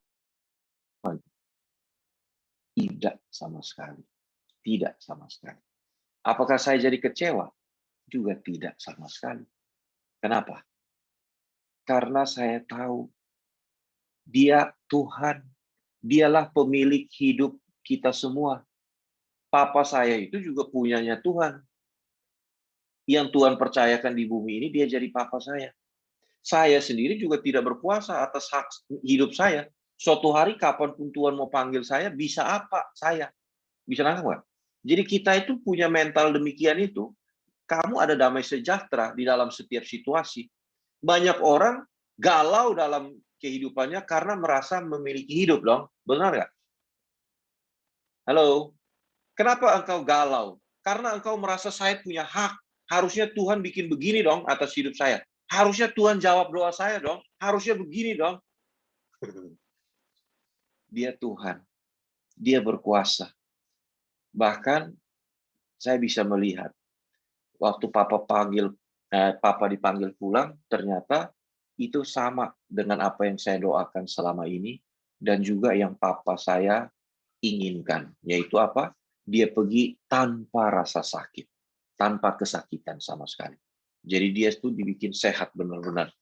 Speaker 6: Tidak sama sekali. Tidak sama sekali. Apakah saya jadi kecewa? Juga tidak sama sekali. Kenapa? Karena saya tahu Dia Tuhan. Dialah pemilik hidup kita semua. Papa saya itu juga punyanya Tuhan. Yang Tuhan percayakan di bumi ini, dia jadi papa saya. Saya sendiri juga tidak berkuasa atas hak hidup saya. Suatu hari kapanpun Tuhan mau panggil saya, bisa apa saya? Bisa nangkap nggak? Jadi kita itu punya mental demikian itu. Kamu ada damai sejahtera di dalam setiap situasi. Banyak orang galau dalam kehidupannya karena merasa memiliki hidup dong. Benar nggak? Halo? Kenapa engkau galau? Karena engkau merasa saya punya hak. Harusnya Tuhan bikin begini dong atas hidup saya. Harusnya Tuhan jawab doa saya dong. Harusnya begini dong. Dia Tuhan. Dia berkuasa. Bahkan saya bisa melihat waktu Papa dipanggil pulang, ternyata itu sama dengan apa yang saya doakan selama ini dan juga yang Papa saya inginkan, yaitu apa? Dia pergi tanpa rasa sakit, tanpa kesakitan sama sekali. Jadi dia itu dibikin sehat benar-benar.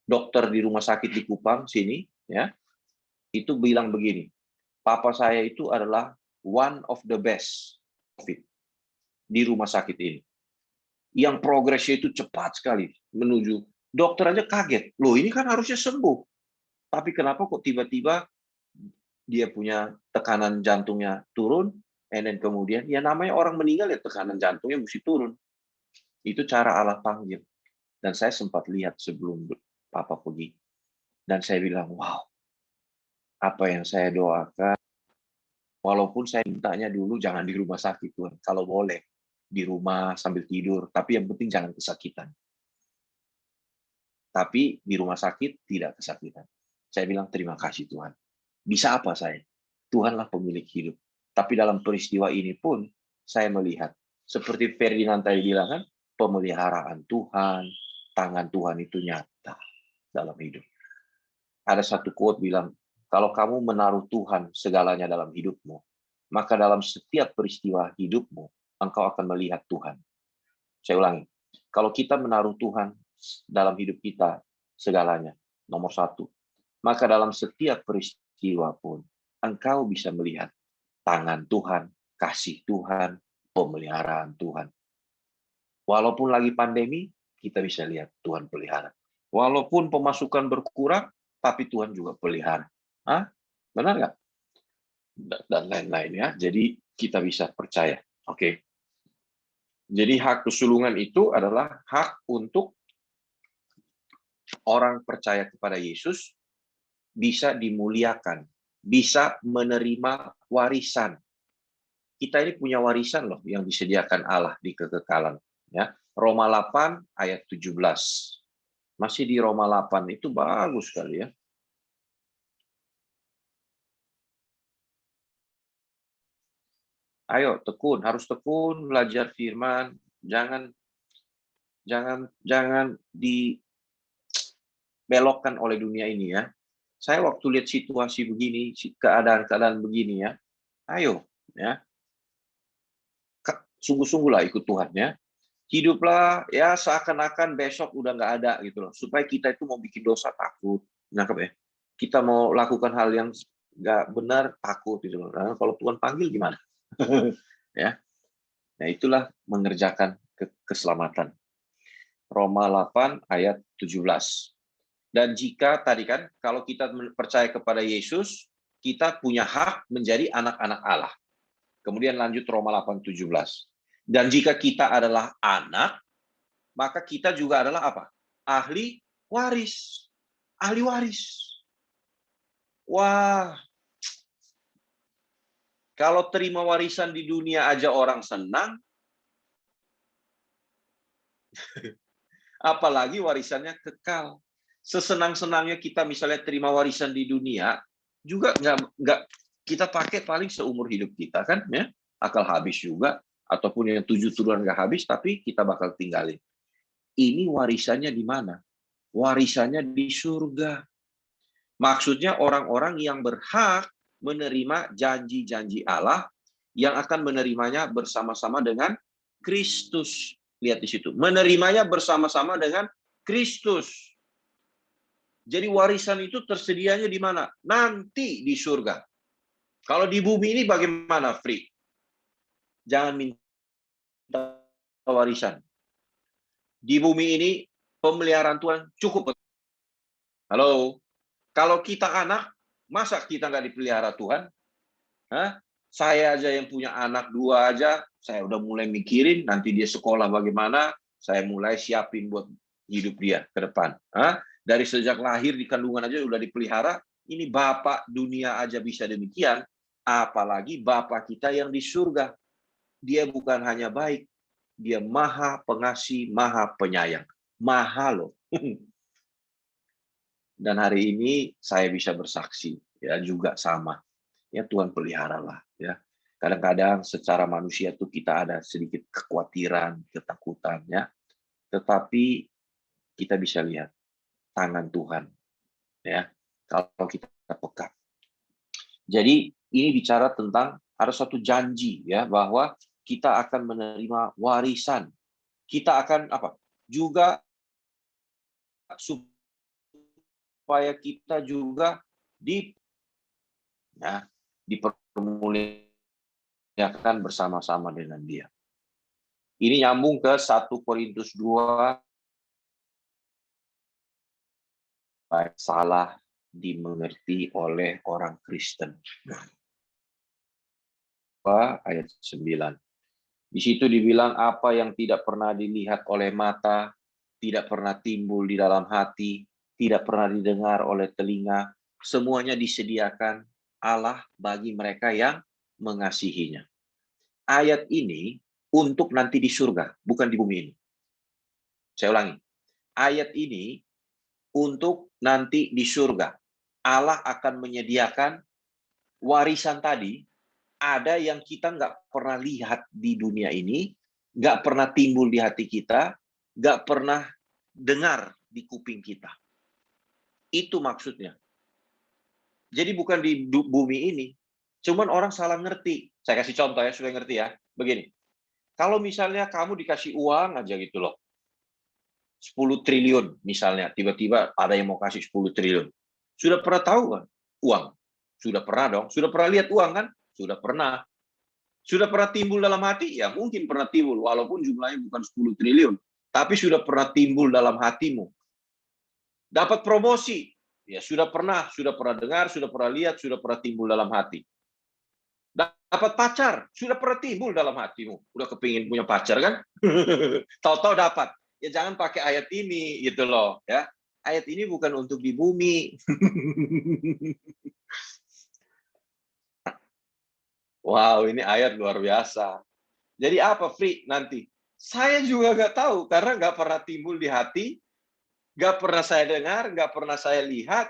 Speaker 6: Dokter di rumah sakit di Kupang sini, ya, itu bilang begini, Papa saya itu adalah one of the best COVID di rumah sakit ini. Yang progresnya itu cepat sekali menuju. Dokter aja kaget. Loh, ini kan harusnya sembuh. Tapi kenapa kok tiba-tiba dia punya tekanan jantungnya turun, dan kemudian, ya namanya orang meninggal ya tekanan jantungnya mesti turun. Itu cara Allah panggil. Dan saya sempat lihat sebelum Papa pergi. Dan saya bilang, wow, apa yang saya doakan, walaupun saya mintanya dulu jangan di rumah sakit, Tuhan. Kalau boleh, di rumah sambil tidur. Tapi yang penting jangan kesakitan. Tapi di rumah sakit tidak kesakitan. Saya bilang, terima kasih Tuhan. Bisa apa saya? Tuhanlah pemilik hidup. Tapi dalam peristiwa ini pun, saya melihat, seperti Ferdinand tadi bilang kan, pemeliharaan Tuhan, tangan Tuhan itu nyata dalam hidup. Ada satu quote bilang, kalau kamu menaruh Tuhan segalanya dalam hidupmu, maka dalam setiap peristiwa hidupmu, engkau akan melihat Tuhan. Saya ulangi, kalau kita menaruh Tuhan dalam hidup kita segalanya, nomor satu, maka dalam setiap peristiwa pun, engkau bisa melihat tangan Tuhan, kasih Tuhan, pemeliharaan Tuhan. Walaupun lagi pandemi, kita bisa lihat Tuhan pelihara. Walaupun pemasukan berkurang, tapi Tuhan juga pelihara. Hah? Benar nggak? Dan lain-lain ya. Jadi kita bisa percaya. Oke. Jadi hak kesulungan itu adalah hak untuk orang percaya kepada Yesus bisa dimuliakan, bisa menerima warisan. Kita ini punya warisan loh yang disediakan Allah di kekekalan. Ya. Roma 8 ayat 17. Masih di Roma 8, itu bagus sekali ya. Ayo tekun, harus tekun belajar firman, jangan dibelokkan oleh dunia ini ya. Saya waktu lihat situasi begini, keadaan-keadaan begini ya, ayo ya. Sungguh-sungguhlah ikut Tuhan ya. Hiduplah ya seakan-akan besok udah nggak ada gitu loh. Supaya kita itu mau bikin dosa takut, nangkep ya. Kita mau lakukan hal yang nggak benar takut gitu loh. Nah, kalau Tuhan panggil gimana? Ya. Nah, itulah mengerjakan keselamatan. Roma 8 ayat 17. Dan jika tadi kan kalau kita percaya kepada Yesus, kita punya hak menjadi anak-anak Allah. Kemudian lanjut Roma 8:17. Dan jika kita adalah anak, maka kita juga adalah apa? Ahli waris. Ahli waris. Wah. Kalau terima warisan di dunia aja orang senang, apalagi warisannya kekal. Sesenang-senangnya kita misalnya terima warisan di dunia, juga nggak kita pakai paling seumur hidup kita kan, ya, akal habis juga. Ataupun yang 7 turunan nggak habis, tapi kita bakal tinggalin. Ini warisannya di mana? Warisannya di surga. Maksudnya orang-orang yang berhak menerima janji-janji Allah yang akan menerimanya bersama-sama dengan Kristus. Lihat di situ. Menerimanya bersama-sama dengan Kristus. Jadi warisan itu tersedianya di mana? Nanti di surga. Kalau di bumi ini bagaimana, Free? Jangan minta warisan. Di bumi ini pemeliharaan Tuhan cukup. Halo? Kalau kita anak, masa kita nggak dipelihara Tuhan? Hah? Saya aja yang punya anak 2 aja, saya udah mulai mikirin nanti dia sekolah bagaimana, saya mulai siapin buat hidup dia ke depan. Hah? Dari sejak lahir di kandungan aja udah dipelihara, ini Bapak dunia aja bisa demikian, apalagi Bapak kita yang di surga. Dia bukan hanya baik, dia maha pengasih, maha penyayang. Maha loh. Dan hari ini saya bisa bersaksi, ya juga sama. Ya Tuhan peliharalah, ya. Kadang-kadang secara manusia tuh kita ada sedikit kekhawatiran, ketakutan, ya. Tetapi kita bisa lihat tangan Tuhan, ya. Kalau kita peka. Jadi ini bicara tentang ada satu janji, ya, bahwa kita akan menerima warisan. Kita akan apa? Juga supaya kita juga dipermuliakan bersama-sama dengan Dia. Ini nyambung ke 1 Korintus 2, salah dimengerti oleh orang Kristen. Ayat 9. Di situ dibilang apa yang tidak pernah dilihat oleh mata, tidak pernah timbul di dalam hati, tidak pernah didengar oleh telinga, semuanya disediakan Allah bagi mereka yang mengasihinya. Ayat ini untuk nanti di surga, bukan di bumi ini. Saya ulangi. Ayat ini untuk nanti di surga. Allah akan menyediakan warisan tadi, ada yang kita nggak pernah lihat di dunia ini, nggak pernah timbul di hati kita, nggak pernah dengar di kuping kita. Itu maksudnya. Jadi bukan di bumi ini. Cuman orang salah ngerti. Saya kasih contoh ya, supaya ngerti ya. Begini. Kalau misalnya kamu dikasih uang aja gitu loh. 10 triliun misalnya. Tiba-tiba ada yang mau kasih 10 triliun. Sudah pernah tahu kan? Uang. Sudah pernah dong. Sudah pernah lihat uang kan? Sudah pernah. Sudah pernah timbul dalam hati? Ya mungkin pernah timbul. Walaupun jumlahnya bukan 10 triliun. Tapi sudah pernah timbul dalam hatimu. Dapat promosi. Ya sudah pernah dengar, sudah pernah lihat, sudah pernah timbul dalam hati. Dapat pacar, sudah pernah timbul dalam hatimu. Udah kepingin punya pacar kan? Tahu-tahu dapat. Ya jangan pakai ayat ini gitu loh, ya. Ayat ini bukan untuk di bumi. Wow, ini ayat luar biasa. Jadi apa, Free, nanti? Saya juga nggak tahu, karena nggak pernah timbul di hati, nggak pernah saya dengar, nggak pernah saya lihat,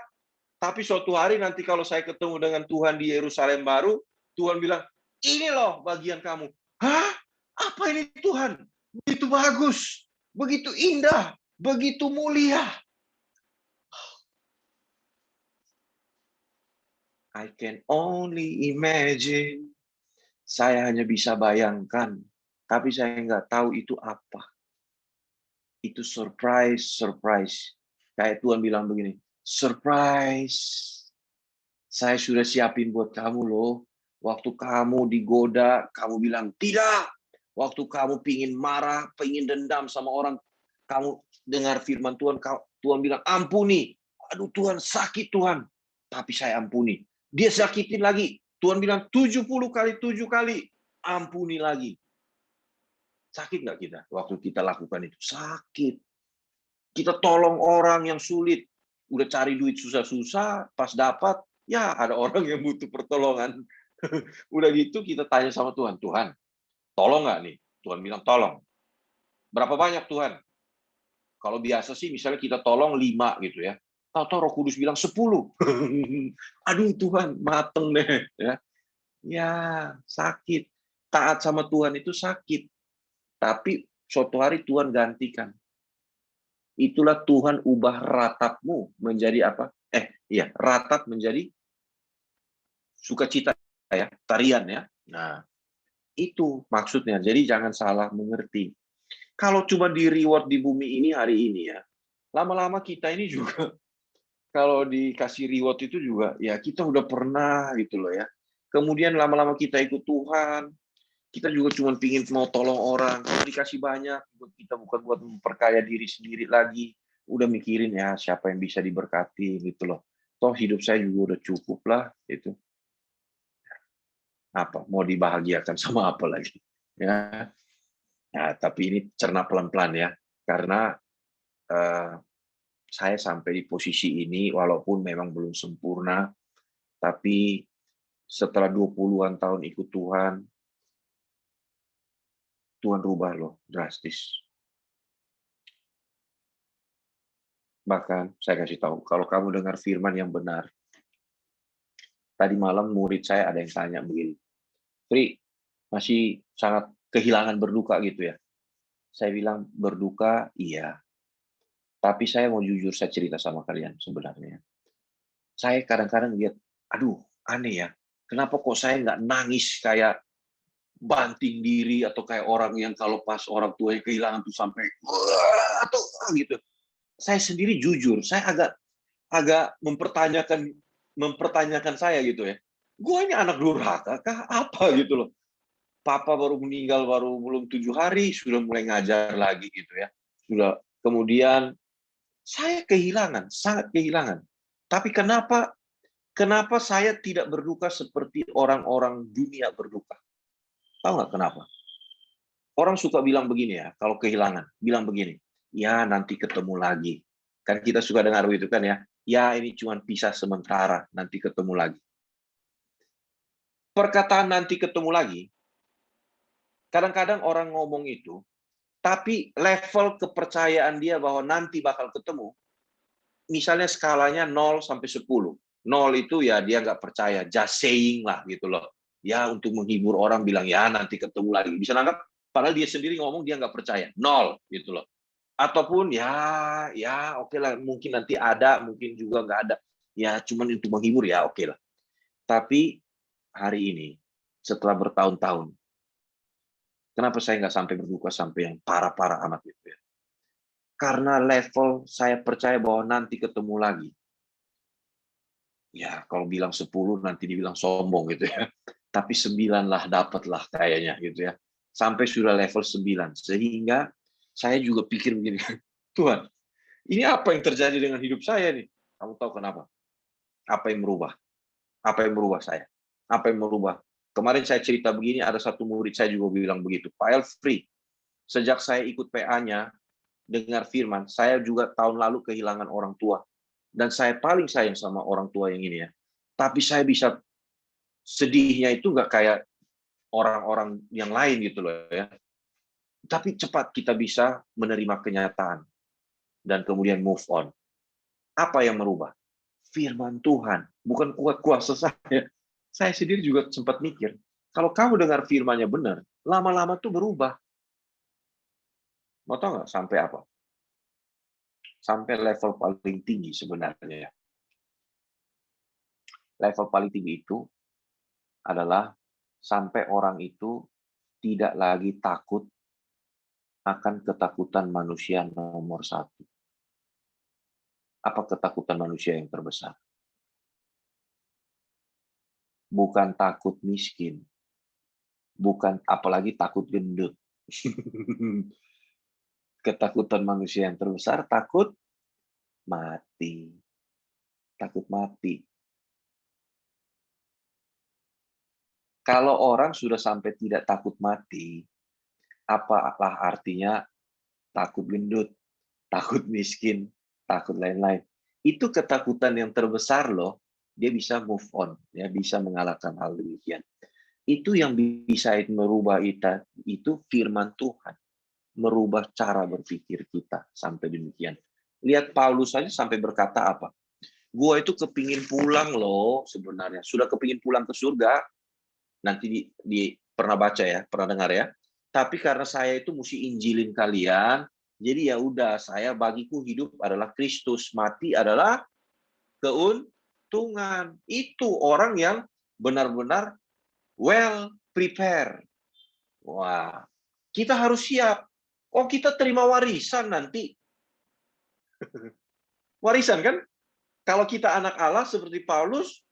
Speaker 6: tapi suatu hari nanti kalau saya ketemu dengan Tuhan di Yerusalem baru, Tuhan bilang, ini loh bagian kamu. Hah? Apa ini Tuhan? Begitu bagus, begitu indah, begitu mulia. I can only imagine. Saya hanya bisa bayangkan, tapi saya nggak tahu itu apa. Itu surprise. Kayak Tuhan bilang begini, surprise. Saya sudah siapin buat kamu loh. Waktu kamu digoda, kamu bilang tidak. Waktu kamu pingin marah, pingin dendam sama orang, kamu dengar firman Tuhan, Tuhan bilang ampuni. Aduh Tuhan, sakit Tuhan. Tapi saya ampuni. Dia sakitin lagi. Tuhan bilang 70 kali 7 kali, ampuni lagi. Sakit nggak kita waktu kita lakukan itu? Sakit. Kita tolong orang yang sulit. Udah cari duit susah-susah, pas dapat, ya ada orang yang butuh pertolongan. Udah gitu kita tanya sama Tuhan, Tuhan, tolong nggak nih? Tuhan bilang tolong. Berapa banyak Tuhan? Kalau biasa sih misalnya kita tolong 5 gitu ya. Tahu-tahu Roh Kudus bilang 10. Aduh Tuhan, mateng deh. Ya, sakit. Taat sama Tuhan itu sakit. Tapi suatu hari Tuhan gantikan. Itulah Tuhan ubah ratapmu menjadi apa? Ratap menjadi sukacita ya, tarian ya. Nah, itu maksudnya. Jadi jangan salah mengerti. Kalau cuma di reward di bumi ini hari ini ya, lama-lama kita ini juga kalau dikasih reward itu juga ya kita udah pernah gitu loh ya. Kemudian lama-lama kita ikut Tuhan, kita juga cuma pingin mau tolong orang, kalau dikasih banyak, kita bukan buat memperkaya diri sendiri lagi, udah mikirin ya siapa yang bisa diberkati gitu loh. Toh hidup saya juga udah cukup lah gitu. Apa mau dibahagiakan sama apa lagi ya. Nah, tapi ini cerna pelan-pelan ya, karena saya sampai di posisi ini walaupun memang belum sempurna, tapi setelah 20-an tahun ikut Tuhan, Tuhan rubah loh drastis. Bahkan saya kasih tahu, kalau kamu dengar firman yang benar, tadi malam murid saya ada yang tanya begini, Pri, masih sangat kehilangan berduka gitu ya? Saya bilang, berduka iya. Tapi saya mau jujur, saya cerita sama kalian sebenarnya. Saya kadang-kadang lihat, aduh aneh ya, kenapa kok saya nggak nangis kayak banting diri atau kayak orang yang kalau pas orang tuanya kehilangan tuh sampai atau gitu. Saya sendiri jujur, saya agak mempertanyakan saya gitu ya. Gue ini anak durhaka kah apa gitu loh. Papa baru meninggal baru belum 7 hari sudah mulai ngajar lagi gitu ya. Sudah kemudian saya kehilangan, sangat kehilangan. Tapi kenapa saya tidak berduka seperti orang-orang dunia berduka? Tahu nggak kenapa? Orang suka bilang begini ya, kalau kehilangan, bilang begini, ya nanti ketemu lagi. Kan kita suka dengar begitu kan ya, ya ini cuma pisah sementara, nanti ketemu lagi. Perkataan nanti ketemu lagi, kadang-kadang orang ngomong itu, tapi level kepercayaan dia bahwa nanti bakal ketemu, misalnya skalanya 0 sampai 10. 0 itu ya dia nggak percaya, just saying lah gitu loh. Ya untuk menghibur orang bilang ya nanti ketemu lagi. Bisa nangkap? Padahal dia sendiri ngomong dia nggak percaya, 0 gitu loh. Ataupun ya oke lah, mungkin nanti ada, mungkin juga nggak ada. Ya cuman untuk menghibur ya oke lah. Tapi hari ini, setelah bertahun-tahun, kenapa saya nggak sampai berduka sampai yang parah-parah amat gitu ya? Karena level saya percaya bahwa nanti ketemu lagi. Ya kalau bilang 10 nanti dibilang sombong gitu ya. Tapi 9 lah dapatlah kayaknya gitu ya. Sampai sudah level 9. Sehingga saya juga pikir begini, Tuhan, ini apa yang terjadi dengan hidup saya nih? Kamu tahu kenapa? Apa yang merubah? Apa yang merubah saya? Apa yang merubah? Kemarin saya cerita begini, ada satu murid saya juga bilang begitu. Pak Elfri, sejak saya ikut PA-nya, dengar firman, saya juga tahun lalu kehilangan orang tua. Dan saya paling sayang sama orang tua yang ini ya. Tapi saya bisa sedihnya itu nggak kayak orang-orang yang lain gitu loh ya. Tapi cepat kita bisa menerima kenyataan. Dan kemudian move on. Apa yang merubah? Firman Tuhan. Bukan kuat kuasa saya. Saya sendiri juga sempat mikir. Kalau kamu dengar firmannya benar, lama-lama tuh berubah. Mau tahu nggak sampai apa? Sampai level paling tinggi sebenarnya. Level paling tinggi itu adalah sampai orang itu tidak lagi takut akan ketakutan manusia nomor 1. Apa ketakutan manusia yang terbesar? Bukan takut miskin. Bukan apalagi takut gendut. Ketakutan manusia yang terbesar takut mati. Takut mati. Kalau orang sudah sampai tidak takut mati, apalah artinya takut gendut, takut miskin, takut lain-lain. Itu ketakutan yang terbesar loh. Dia bisa move on, ya bisa mengalahkan hal demikian. Itu yang bisa merubah kita, itu firman Tuhan. Merubah cara berpikir kita sampai demikian. Lihat Paulus saja sampai berkata apa? Gua itu kepingin pulang loh sebenarnya. Sudah kepingin pulang ke surga. Nanti pernah baca ya, pernah dengar ya. Tapi karena saya itu mesti injilin kalian, jadi ya udah saya bagiku hidup adalah Kristus, mati adalah keuntungan. Itu orang yang benar-benar well prepared. Wah, kita harus siap. Oh, kita terima warisan nanti. Warisan kan? Kalau kita anak Allah seperti Paulus,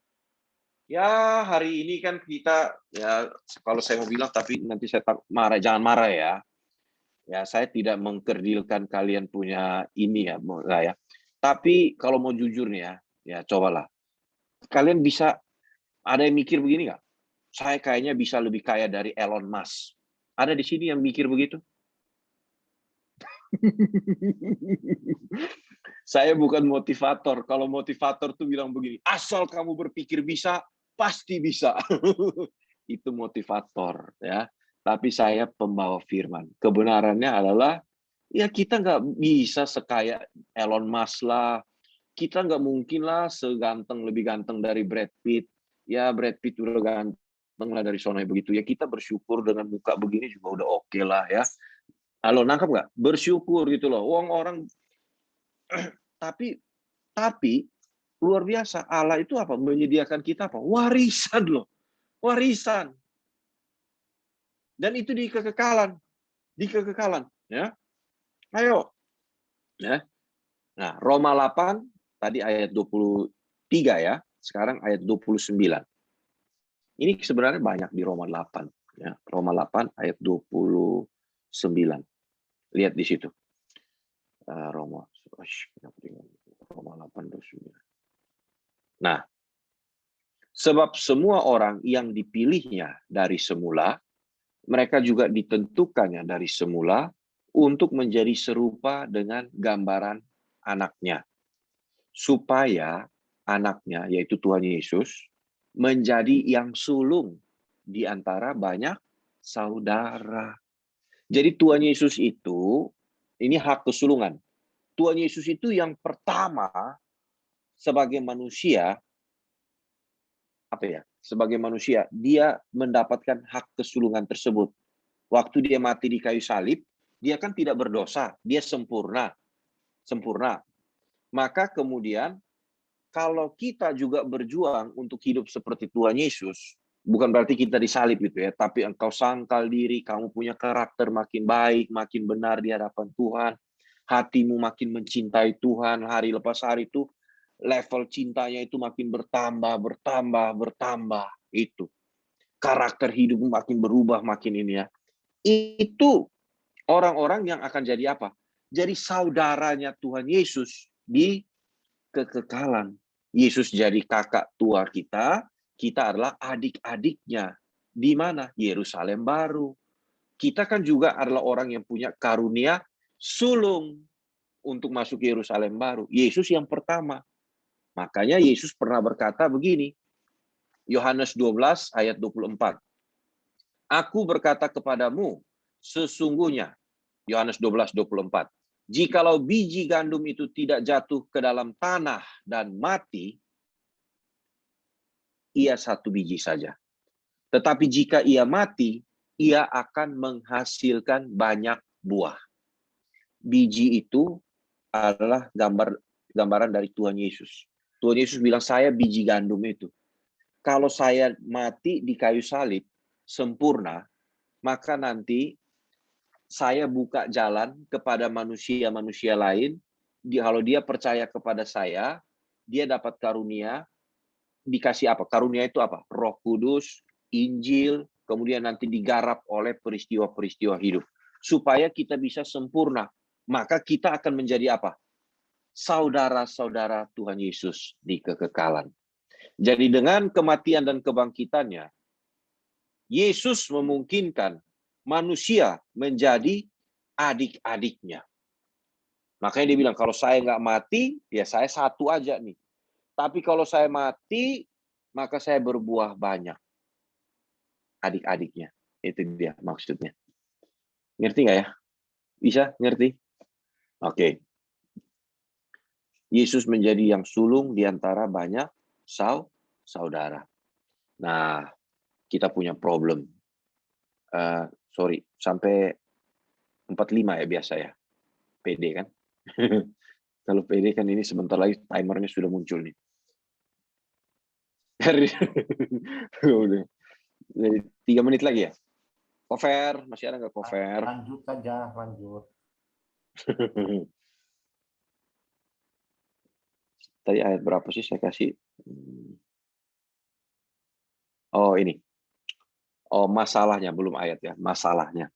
Speaker 6: ya hari ini kan kita, ya kalau saya mau bilang, tapi nanti saya marah, jangan marah ya. Ya, saya tidak mengkerdilkan kalian punya ini ya, ya. Tapi kalau mau jujur nih ya cobalah. Kalian bisa, ada yang mikir begini nggak? Saya kayaknya bisa lebih kaya dari Elon Musk. Ada di sini yang mikir begitu? Saya bukan motivator. Kalau motivator tuh bilang begini, asal kamu berpikir bisa, pasti bisa. Itu motivator ya. Tapi saya pembawa firman. Kebenarannya adalah, ya kita nggak bisa sekaya Elon Musk lah. Kita nggak mungkin lah lebih ganteng dari Brad Pitt. Ya Brad Pitt udah ganteng lah dari sono begitu. Ya kita bersyukur dengan muka begini juga udah oke lah ya. Halo, nangkep nggak? Bersyukur gitu loh. Orang tapi luar biasa. Allah itu apa? Menyediakan kita apa? Warisan loh. Warisan. Dan itu di kekekalan. Ya. Ayo. Ya. Nah, Roma 8 tadi ayat 23 ya. Sekarang ayat 29. Ini sebenarnya banyak di Roma 8 ya. Roma 8 ayat 29. Lihat di situ. Roma 8:29. Nah, sebab semua orang yang dipilihnya dari semula, mereka juga ditentukannya dari semula untuk menjadi serupa dengan gambaran anaknya. Supaya anaknya, yaitu Tuhan Yesus, menjadi yang sulung di antara banyak saudara. Jadi Tuhan Yesus itu, ini hak kesulungan. Tuhan Yesus itu yang pertama sebagai manusia, sebagai manusia, dia mendapatkan hak kesulungan tersebut. Waktu dia mati di kayu salib, dia kan tidak berdosa, dia sempurna. Maka kemudian, kalau kita juga berjuang untuk hidup seperti Tuhan Yesus, bukan berarti kita disalib gitu ya, tapi engkau sangkal diri, kamu punya karakter makin baik, makin benar di hadapan Tuhan, hatimu makin mencintai Tuhan, hari lepas hari itu, level cintanya itu makin bertambah. Itu. Karakter hidupmu makin berubah, makin ini ya. Itu orang-orang yang akan jadi apa? Jadi saudaranya Tuhan Yesus di kekekalan. Yesus jadi kakak tua kita adalah adik-adiknya. Di mana? Yerusalem baru. Kita kan juga adalah orang yang punya karunia sulung untuk masuk Yerusalem baru. Yesus yang pertama. Makanya Yesus pernah berkata begini. Yohanes 12 ayat 24. Aku berkata kepadamu, sesungguhnya, Yohanes 12:24. Jikalau biji gandum itu tidak jatuh ke dalam tanah dan mati, ia satu biji saja. Tetapi jika ia mati, ia akan menghasilkan banyak buah. Biji itu adalah gambaran dari Tuhan Yesus. Tuhan Yesus bilang, saya biji gandum itu. Kalau saya mati di kayu salib, sempurna, maka nanti saya buka jalan kepada manusia-manusia lain. Kalau dia percaya kepada saya, dia dapat karunia. Dikasih apa? Karunia itu apa? Roh Kudus, Injil, kemudian nanti digarap oleh peristiwa-peristiwa hidup. Supaya kita bisa sempurna. Maka kita akan menjadi apa? Saudara-saudara Tuhan Yesus di kekekalan. Jadi dengan kematian dan kebangkitannya, Yesus memungkinkan manusia menjadi adik-adiknya. Makanya dia bilang, kalau saya nggak mati, ya saya satu aja nih. Tapi kalau saya mati, maka saya berbuah banyak. Adik-adiknya. Itu dia maksudnya. Ngerti nggak ya? Bisa ngerti? Oke. Yesus menjadi yang sulung di antara banyak saudara. Nah, kita punya problem. Sampai 45 ya biasa ya. PD kan? Kalau PD kan ini sebentar lagi timernya sudah muncul nih. Udah. Jadi 3 menit lagi ya? Cover, masih ada nggak cover?
Speaker 1: Lanjut saja, lanjut.
Speaker 6: Tadi ayat berapa sih saya kasih? Oh ini. Oh masalahnya, belum ayat ya. Masalahnya.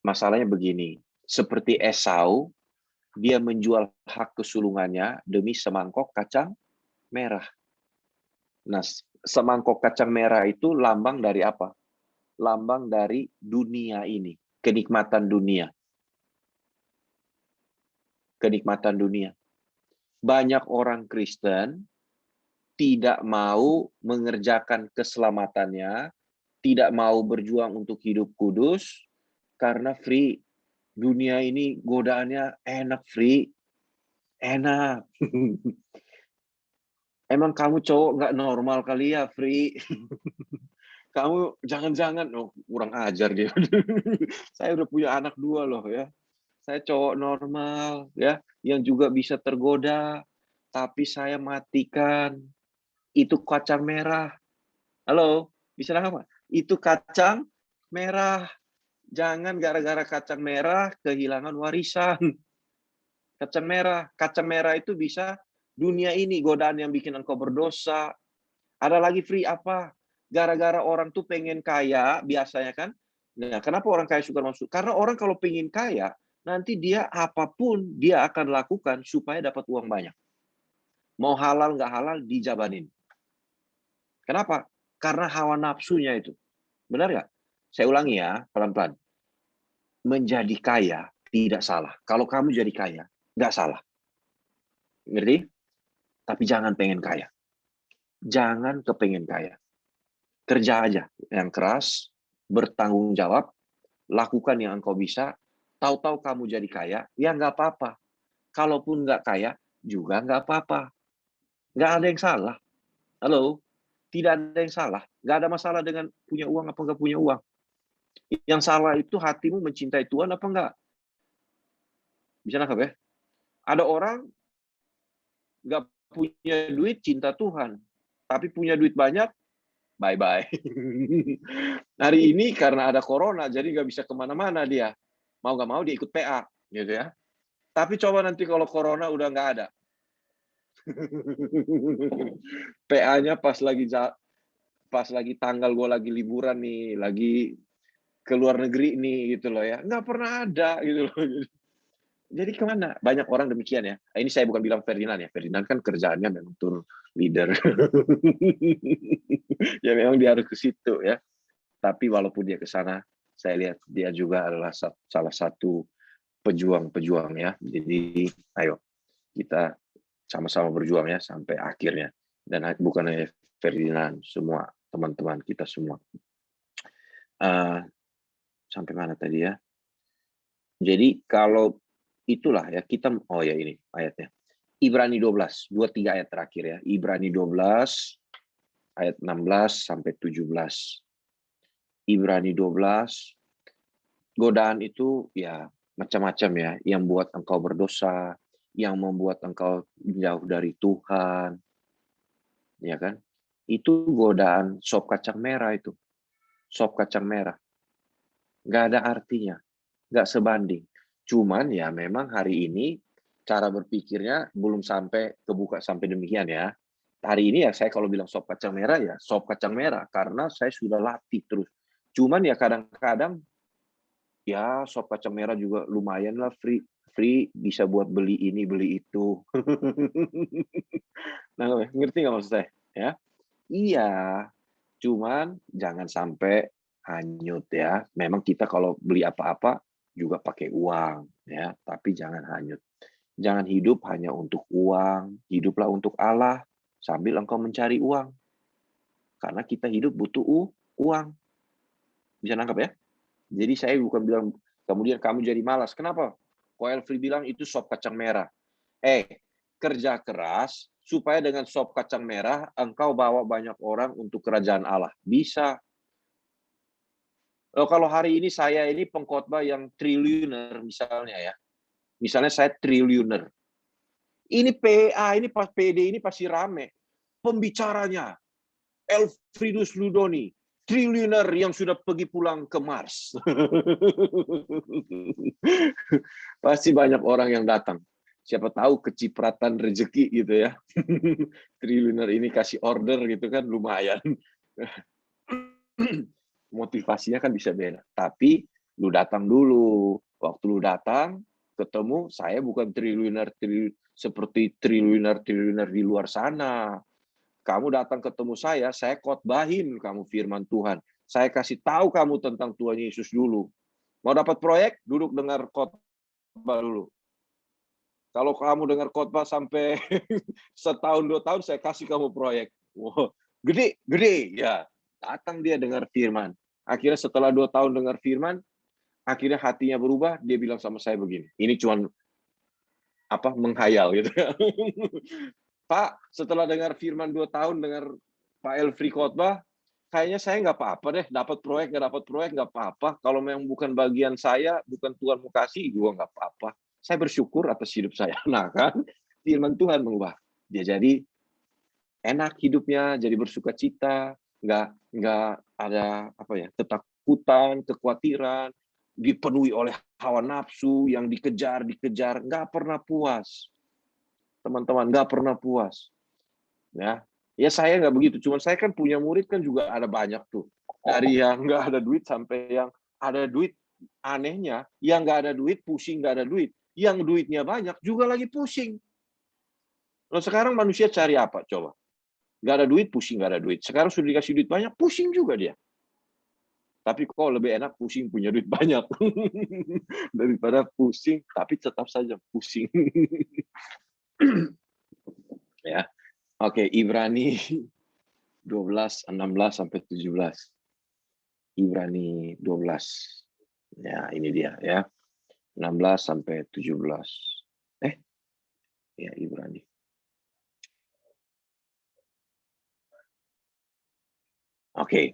Speaker 6: Masalahnya begini. Seperti Esau, dia menjual hak kesulungannya demi semangkok kacang merah. Nah, semangkok kacang merah itu lambang dari apa? Lambang dari dunia ini. Kenikmatan dunia. Kenikmatan dunia. Banyak orang Kristen tidak mau mengerjakan keselamatannya, tidak mau berjuang untuk hidup kudus, karena free. Dunia ini godaannya enak, free. Enak. Emang kamu cowok nggak normal kali ya, free? Kamu jangan-jangan, oh, kurang ajar dia. Saya udah punya anak 2 loh ya. Saya cowok normal ya, yang juga bisa tergoda, tapi saya matikan. Itu kacang merah. Halo, bisa apa? Itu kacang merah. Jangan gara-gara kacang merah kehilangan warisan. Kacang merah itu bisa dunia ini, godaan yang bikin engkau berdosa. Ada lagi free apa? Gara-gara orang tuh pengen kaya, biasanya kan. Nah, kenapa orang kaya suka masuk? Karena orang kalau pengen kaya, nanti dia apapun dia akan lakukan supaya dapat uang banyak. Mau halal nggak halal, dijabanin. Kenapa? Karena hawa nafsunya itu. Benar nggak? Saya ulangi ya, pelan-pelan. Menjadi kaya tidak salah. Kalau kamu jadi kaya, nggak salah. Ngerti? Tapi jangan pengen kaya. Jangan kepengen kaya. Kerja aja yang keras, bertanggung jawab, lakukan yang engkau bisa. Tahu-tahu kamu jadi kaya, ya nggak apa-apa. Kalaupun nggak kaya, juga nggak apa-apa. Nggak ada yang salah. Halo? Tidak ada yang salah. Nggak ada masalah dengan punya uang apa nggak punya uang. Yang salah itu hatimu mencintai Tuhan apa enggak? Bisa nangkap ya? Ada orang nggak punya duit, cinta Tuhan. Tapi punya duit banyak, bye-bye. Hari ini karena ada corona, jadi nggak bisa kemana-mana dia. Mau nggak mau dia ikut PA. Gitu ya. Tapi coba nanti kalau corona udah nggak ada. PA-nya pas lagi tanggal gue lagi liburan nih, lagi ke luar negeri nih gitu loh ya. Nggak pernah ada gitu loh. Jadi kemana? Banyak orang demikian ya. Ini saya bukan bilang Ferdinand ya. Ferdinand kan kerjaannya memang tour leader. Ya memang dia harus ke situ ya. Tapi walaupun dia ke sana, saya lihat dia juga adalah salah satu pejuang-pejuang ya. Jadi ayo kita sama-sama berjuang ya sampai akhirnya. Dan bukan hanya Ferdinand, semua teman-teman kita semua. Sampai mana tadi ya? Jadi kalau itulah ya kita, oh ya ini ayatnya. Ibrani 12, 2-3 ayat terakhir ya. Ibrani 12 ayat 16 sampai 17. Ibrani 12, godaan itu ya macam-macam ya, yang buat engkau berdosa, yang membuat engkau jauh dari Tuhan. Ya kan? Itu godaan sop kacang merah itu. Sop kacang merah. Nggak ada artinya. Nggak sebanding. Cuman ya memang hari ini cara berpikirnya belum sampai kebuka sampai demikian ya. Hari ini ya saya kalau bilang sop kacang merah ya sop kacang merah karena saya sudah latih terus. Cuman ya kadang-kadang ya sop kacang merah juga lumayan lah free bisa buat beli ini beli itu. Nah, ngerti nggak maksud saya? Ya, iya. Cuman jangan sampai hanyut ya. Memang kita kalau beli apa-apa juga pakai uang ya, tapi jangan hanyut. Jangan hidup hanya untuk uang, hiduplah untuk Allah sambil engkau mencari uang. Karena kita hidup butuh uang. Bisa nangkap ya? Jadi saya bukan bilang kemudian kamu jadi malas. Kenapa? Ko Elfri bilang itu sop kacang merah. Kerja keras supaya dengan sop kacang merah engkau bawa banyak orang untuk kerajaan Allah. Bisa. Kalau hari ini saya ini pengkhotbah yang triliuner misalnya ya. Misalnya saya triliuner. Ini PA, ini pas PD ini pasti rame. Pembicaranya Elfriedus Ludoni, triliuner yang sudah pergi pulang ke Mars. Pasti banyak orang yang datang. Siapa tahu kecipratan rezeki gitu ya. Triliuner ini kasih order gitu kan, lumayan. Motivasinya kan bisa beda. Tapi lu datang dulu. Waktu lu datang, ketemu, saya bukan triliuner seperti triliuner di luar sana. Kamu datang ketemu saya khotbahin kamu firman Tuhan. Saya kasih tahu kamu tentang Tuhan Yesus dulu. Mau dapat proyek, duduk dengar khotbah dulu. Kalau kamu dengar khotbah sampai setahun 2 tahun, saya kasih kamu proyek. Wow, gede. Ya, datang dia dengar firman. Akhirnya setelah 2 tahun dengar firman, akhirnya hatinya berubah, dia bilang sama saya begini. Ini cuman menghayal gitu. Pak, setelah dengar firman 2 tahun, dengar Pak Elfri khotbah, kayaknya saya nggak apa-apa deh, dapat proyek nggak apa-apa. Kalau memang bukan bagian saya, bukan Tuhan mau kasih, gue nggak apa-apa. Saya bersyukur atas hidup saya. Nah kan, firman Tuhan mengubah. Dia jadi enak hidupnya, jadi bersuka cita, nggak ada ketakutan, kekhawatiran, dipenuhi oleh hawa nafsu yang dikejar, nggak pernah puas. Teman-teman, nggak pernah puas. Ya saya nggak begitu. Cuman saya kan punya murid kan juga ada banyak tuh. Dari yang nggak ada duit sampai yang ada duit. Anehnya, yang nggak ada duit pusing nggak ada duit. Yang duitnya banyak juga lagi pusing. Nah, sekarang manusia cari apa? Coba. Nggak ada duit, pusing nggak ada duit. Sekarang sudah dikasih duit banyak, pusing juga dia. Tapi kok lebih enak pusing punya duit banyak. Daripada pusing, tapi tetap saja pusing. Ya. Oke, Ibrani 12, 16 sampai 17. Ibrani 12. Ya, ini dia ya. 16 sampai 17. Ya, Ibrani. Oke.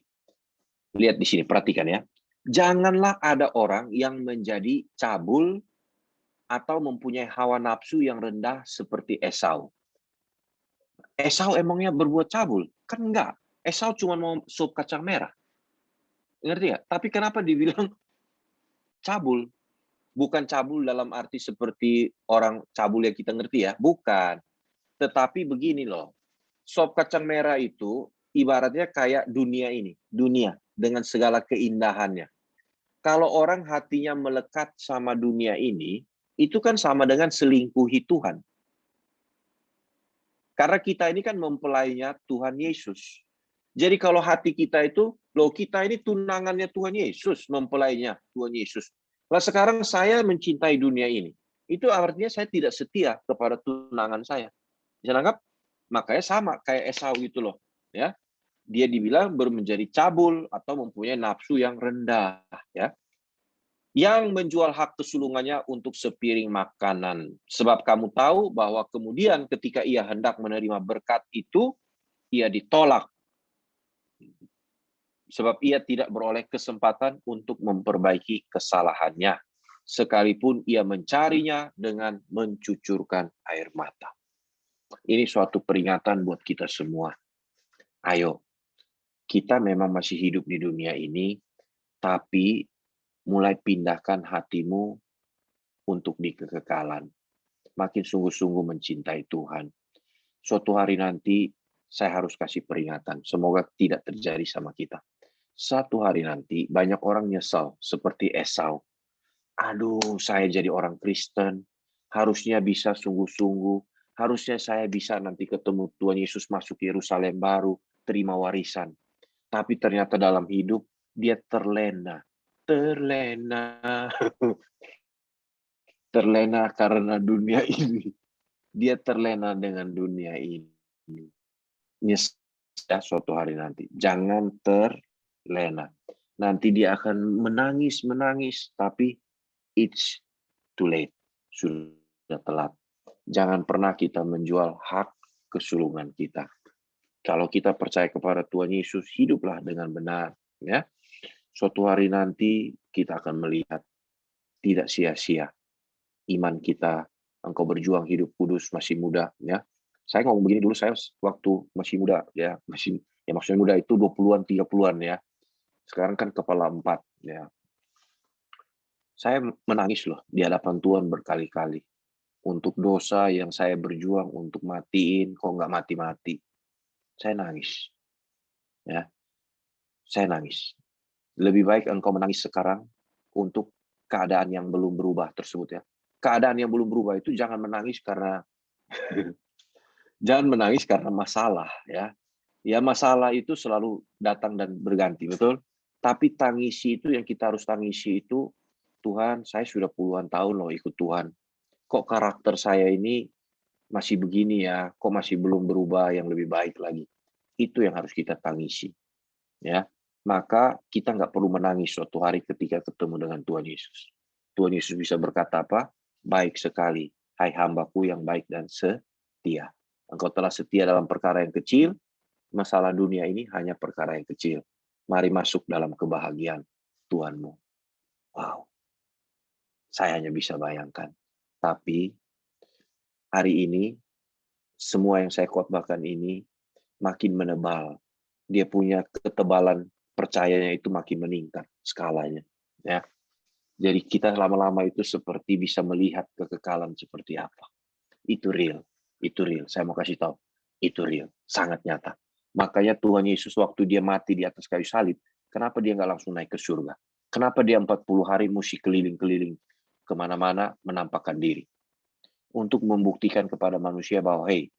Speaker 6: Lihat di sini, perhatikan ya. Janganlah ada orang yang menjadi cabul atau mempunyai hawa nafsu yang rendah seperti Esau. Esau emangnya berbuat cabul? Kan enggak. Esau cuma mau sup kacang merah. Ngerti ya? Tapi kenapa dibilang cabul? Bukan cabul dalam arti seperti orang cabul yang kita ngerti ya. Bukan. Tetapi begini loh. Sop kacang merah itu ibaratnya kayak dunia ini. Dunia dengan segala keindahannya. Kalau orang hatinya melekat sama dunia ini, itu kan sama dengan selingkuhi Tuhan. Karena kita ini kan mempelainya Tuhan Yesus. Jadi kalau hati kita itu, kita ini tunangannya Tuhan Yesus, mempelainya Tuhan Yesus. Nah sekarang saya mencintai dunia ini. Itu artinya saya tidak setia kepada tunangan saya. Bisa nangkap? Makanya sama kayak Esau gitu loh. Ya, dia dibilang menjadi cabul atau mempunyai nafsu yang rendah. Ya, yang menjual hak kesulungannya untuk sepiring makanan. Sebab kamu tahu bahwa kemudian ketika ia hendak menerima berkat itu, ia ditolak. Sebab ia tidak beroleh kesempatan untuk memperbaiki kesalahannya. Sekalipun ia mencarinya dengan mencucurkan air mata. Ini suatu peringatan buat kita semua. Ayo, kita memang masih hidup di dunia ini, tapi mulai pindahkan hatimu untuk di kekekalan. Makin sungguh-sungguh mencintai Tuhan. Suatu hari nanti saya harus kasih peringatan. Semoga tidak terjadi sama kita. Satu hari nanti banyak orang nyesal seperti Esau. Aduh, saya jadi orang Kristen. Harusnya bisa sungguh-sungguh. Harusnya saya bisa nanti ketemu Tuhan Yesus masuk Yerusalem baru, terima warisan. Tapi ternyata dalam hidup dia terlena. Terlena karena dunia ini. Dia terlena dengan dunia ini. Nyesal suatu hari nanti. Jangan terlena. Nanti dia akan menangis, tapi it's too late. Sudah telat. Jangan pernah kita menjual hak kesulungan kita. Kalau kita percaya kepada Tuhan Yesus, hiduplah dengan benar. Ya. Suatu hari nanti kita akan melihat tidak sia-sia iman kita. Engkau berjuang hidup kudus masih muda. Ya. Saya ngomong begini dulu, saya waktu masih muda, ya Ya maksudnya muda itu 20-an, 30-an ya. Sekarang kan kepala 4 ya. Saya menangis loh di hadapan Tuhan berkali-kali. Untuk dosa yang saya berjuang untuk matiin, kok nggak mati-mati. Saya nangis. Ya, saya nangis. Lebih baik engkau menangis sekarang untuk keadaan yang belum berubah tersebut ya. Keadaan yang belum berubah itu jangan menangis karena jangan menangis karena masalah ya. Ya masalah itu selalu datang dan berganti, betul? Tapi tangisi itu yang kita harus tangisi itu, Tuhan, saya sudah puluhan tahun loh ikut Tuhan. Kok karakter saya ini masih begini ya, kok masih belum berubah yang lebih baik lagi. Itu yang harus kita tangisi. Ya, maka kita nggak perlu menangis suatu hari ketika ketemu dengan Tuhan Yesus. Tuhan Yesus bisa berkata apa? Baik sekali, hai hambaku yang baik dan setia. Engkau telah setia dalam perkara yang kecil, masalah dunia ini hanya perkara yang kecil. Mari masuk dalam kebahagiaan Tuhanmu. Wow, saya hanya bisa bayangkan. Tapi hari ini, semua yang saya khotbahkan ini makin menebal. Dia punya ketebalan percayanya itu makin meningkat skalanya. Ya. Jadi kita lama-lama itu seperti bisa melihat kekekalan seperti apa. Itu real. Itu real. Saya mau kasih tahu. Itu real. Sangat nyata. Makanya Tuhan Yesus waktu dia mati di atas kayu salib, kenapa dia nggak langsung naik ke surga? Kenapa dia 40 hari mesti keliling-keliling kemana-mana menampakkan diri? Untuk membuktikan kepada manusia bahwa, hey,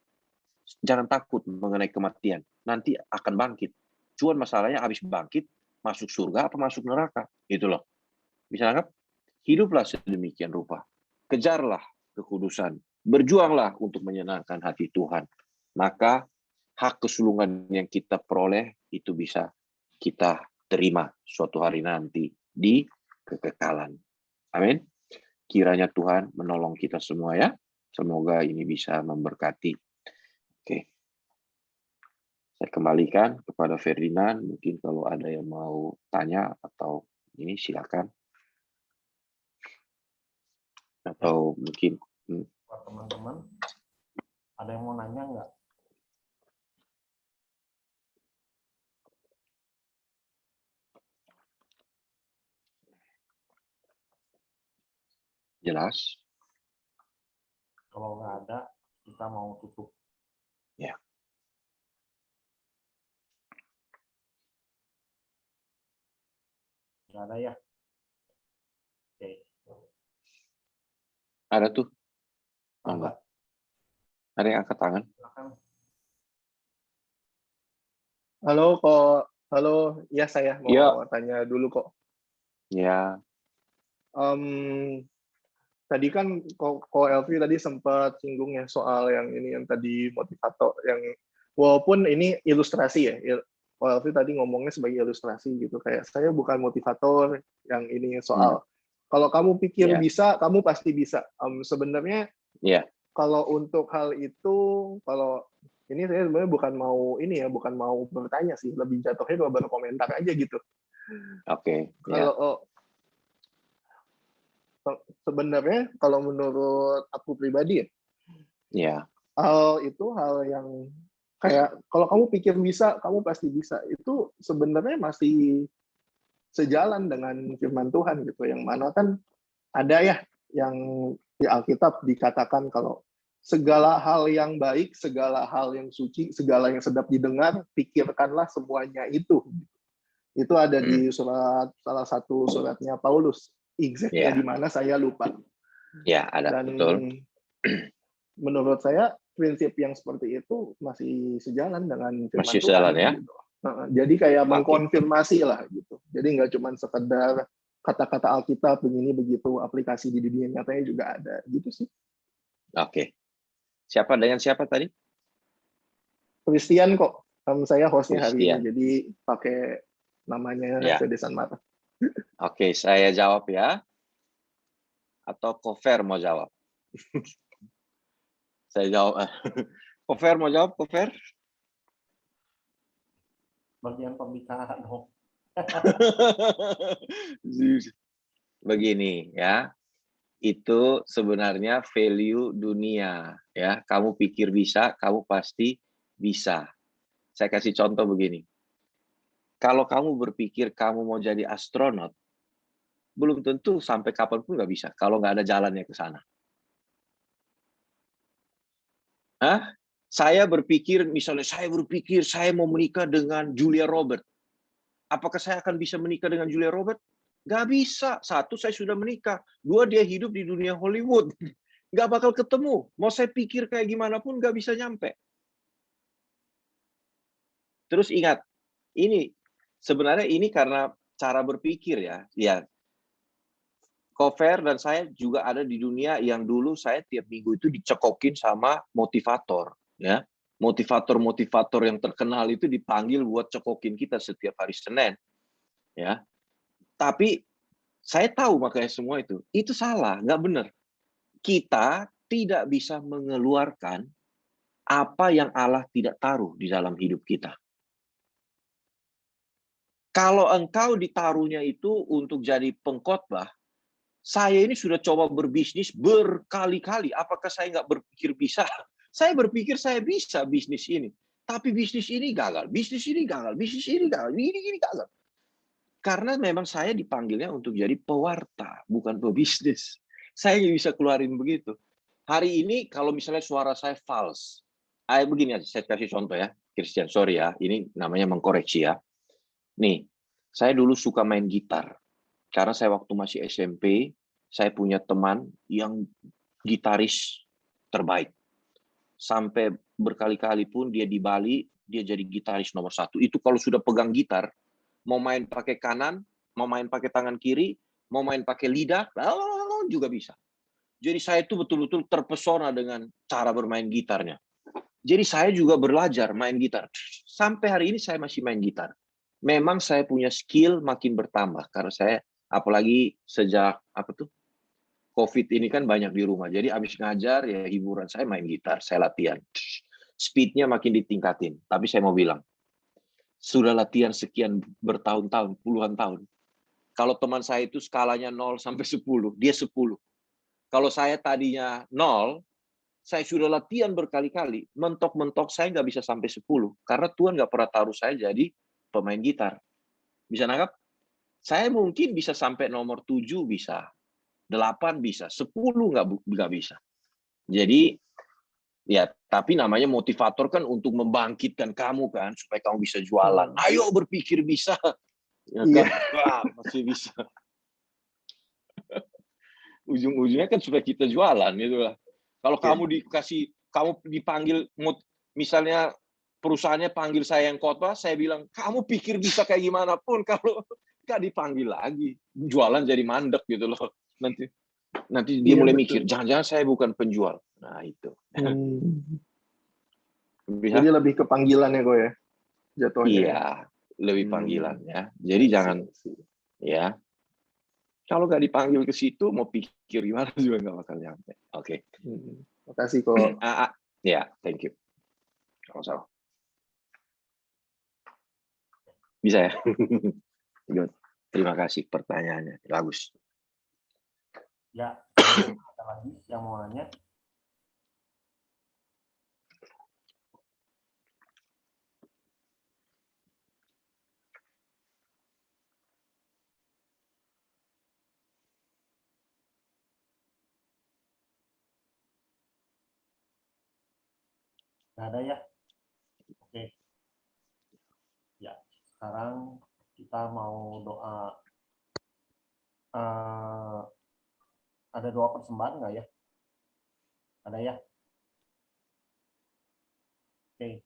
Speaker 6: jangan takut mengenai kematian. Nanti akan bangkit. Cuman masalahnya habis bangkit, masuk surga apa masuk neraka? Itu loh. Bisa nangkap? Hiduplah sedemikian rupa. Kejarlah kekudusan. Berjuanglah untuk menyenangkan hati Tuhan. Maka hak kesulungan yang kita peroleh itu bisa kita terima suatu hari nanti di kekekalan. Amin. Kiranya Tuhan menolong kita semua ya. Semoga ini bisa memberkati. Oke. Saya kembalikan kepada Ferdinand. Mungkin kalau ada yang mau tanya atau ini silakan. Atau mungkin
Speaker 1: Buat teman-teman, ada yang mau nanya nggak?
Speaker 6: jelas.
Speaker 1: Kalau nggak ada, kita mau tutup.
Speaker 6: Ya.
Speaker 1: Nggak ada ya? Oke.
Speaker 6: Ada tuh. Oh,
Speaker 1: Ada.
Speaker 6: enggak. Ada yang angkat tangan.
Speaker 1: Silakan.
Speaker 7: Halo kok, halo, ya saya mau
Speaker 6: Ya.
Speaker 7: tanya dulu kok.
Speaker 6: Ya.
Speaker 7: Tadi kan kok Elvi tadi sempat singgung ya soal yang ini yang tadi motivator yang walaupun ini ilustrasi ya, Ko Elvi tadi ngomongnya sebagai ilustrasi gitu kayak saya bukan motivator yang ini soal kalau kamu pikir bisa, kamu pasti bisa. Sebenarnya kalau untuk hal itu kalau ini saya sebenarnya bukan mau ini ya, bukan mau bertanya sih, lebih jatuhnya kalau berkomentar aja gitu.
Speaker 6: Oke.
Speaker 7: Kalau sebenarnya kalau menurut aku pribadi
Speaker 6: Ya.
Speaker 7: hal itu hal yang kayak kalau kamu pikir bisa, kamu pasti bisa. Itu sebenarnya masih sejalan dengan firman Tuhan gitu, yang mana kan ada ya yang di Alkitab dikatakan kalau segala hal yang baik, segala hal yang suci, segala yang sedap didengar, pikirkanlah semuanya itu. Itu ada di surat salah satu suratnya Paulus. Exactnya di mana saya lupa.
Speaker 6: Ya, ada.
Speaker 7: Dan
Speaker 6: betul.
Speaker 7: Menurut saya prinsip yang seperti itu masih sejalan dengan firman
Speaker 6: Masih
Speaker 7: Tuhan.
Speaker 6: sejalan ya.
Speaker 7: Gitu. Jadi kayak mengkonfirmasi lah gitu. Jadi nggak cuma sekedar kata-kata Alkitab begini begitu, aplikasi di dunia nyatanya juga ada. Gitu sih.
Speaker 6: Oke. Siapa dengan siapa tadi?
Speaker 7: Christian kok. Saya hostnya hari
Speaker 6: Christian.
Speaker 7: ini, jadi pakai namanya Fede Sanmata.
Speaker 6: Oke, saya jawab ya. Atau Kofer mau jawab? Saya jawab. Kofer mau jawab, Kofer?
Speaker 1: Bagian pembicaraan dong.
Speaker 6: Begini ya. Itu sebenarnya value dunia ya. Kamu pikir bisa, kamu pasti bisa. Saya kasih contoh begini. Kalau kamu berpikir kamu mau jadi astronot, belum tentu sampai kapanpun nggak bisa, kalau nggak ada jalannya ke sana. Hah? Misalnya saya berpikir saya mau menikah dengan Julia Robert. Apakah saya akan bisa menikah dengan Julia Robert? Nggak bisa. Satu, saya sudah menikah. Dua, dia hidup di dunia Hollywood. Nggak bakal ketemu. Mau saya pikir kayak gimana pun nggak bisa nyampe. Terus ingat, ini sebenarnya ini karena cara berpikir ya. Ya, Kofer dan saya juga ada di dunia yang dulu saya tiap minggu itu dicekokin sama motivator, ya. Motivator-motivator yang terkenal itu dipanggil buat cekokin kita setiap hari Senin, ya. Tapi saya tahu makanya semua itu salah, nggak benar. Kita tidak bisa mengeluarkan apa yang Allah tidak taruh di dalam hidup kita. Kalau engkau ditaruhnya itu untuk jadi pengkhotbah, saya ini sudah coba berbisnis berkali-kali. Apakah saya nggak berpikir bisa? Saya berpikir saya bisa bisnis ini. Tapi bisnis ini gagal, bisnis ini gagal, bisnis ini gagal, ini gagal. Karena memang saya dipanggilnya untuk jadi pewarta, bukan pebisnis. Saya nggak bisa keluarin begitu. Hari ini kalau misalnya suara saya false, begini aja, saya kasih contoh ya, Christian, sorry ya, ini namanya mengkoreksi ya. Nih, saya dulu suka main gitar. Karena saya waktu masih SMP, saya punya teman yang gitaris terbaik. Sampai berkali-kali pun dia di Bali, dia jadi gitaris nomor 1. Itu kalau sudah pegang gitar, mau main pakai kanan, mau main pakai tangan kiri, mau main pakai lidah, juga bisa. Jadi saya itu betul-betul terpesona dengan cara bermain gitarnya. Jadi saya juga belajar main gitar. Sampai hari ini saya masih main gitar. Memang saya punya skill makin bertambah karena saya apalagi sejak COVID ini kan banyak di rumah. Jadi habis ngajar ya hiburan saya main gitar, saya latihan. Speednya makin ditingkatin. Tapi saya mau bilang, sudah latihan sekian bertahun-tahun, puluhan tahun. Kalau teman saya itu skalanya 0 sampai 10, dia 10. Kalau saya tadinya 0, saya sudah latihan berkali-kali. Mentok-mentok saya nggak bisa sampai 10. Karena Tuhan nggak pernah taruh saya jadi pemain gitar. Bisa nangkap? Saya mungkin bisa sampai nomor 7 bisa. 8 bisa. 10 nggak bisa. Jadi, ya tapi namanya motivator kan untuk membangkitkan kamu kan. Supaya kamu bisa jualan. Ayo berpikir bisa. Ya kan? Wah, masih bisa. Ujung-ujungnya kan supaya kita jualan gitu lah. Kalau kamu dipanggil, misalnya perusahaannya panggil saya yang khotbah, saya bilang, kamu pikir bisa kayak gimana pun, kalau nggak dipanggil lagi, jualan jadi mandek gitu loh. Nanti dia mulai mikir, jangan-jangan saya bukan penjual. Nah itu.
Speaker 7: Jadi lebih ke panggilan ya, Ko ya? Jatuhnya.
Speaker 6: Iya, lebih panggilan ya. Jadi jangan, ya. Kalau nggak dipanggil ke situ, mau pikir gimana juga nggak bakal nyampe. Oke.
Speaker 7: Makasih, Ko.
Speaker 6: Ya, thank you. Sama-sama. Bisa ya? Good. Terima kasih pertanyaannya. Bagus.
Speaker 1: Ya, ada lagi yang mau nanya? Nggak ada ya? Oke. Ya, sekarang kita mau doa. Ada doa persembahan nggak ya? Ada ya? Oke.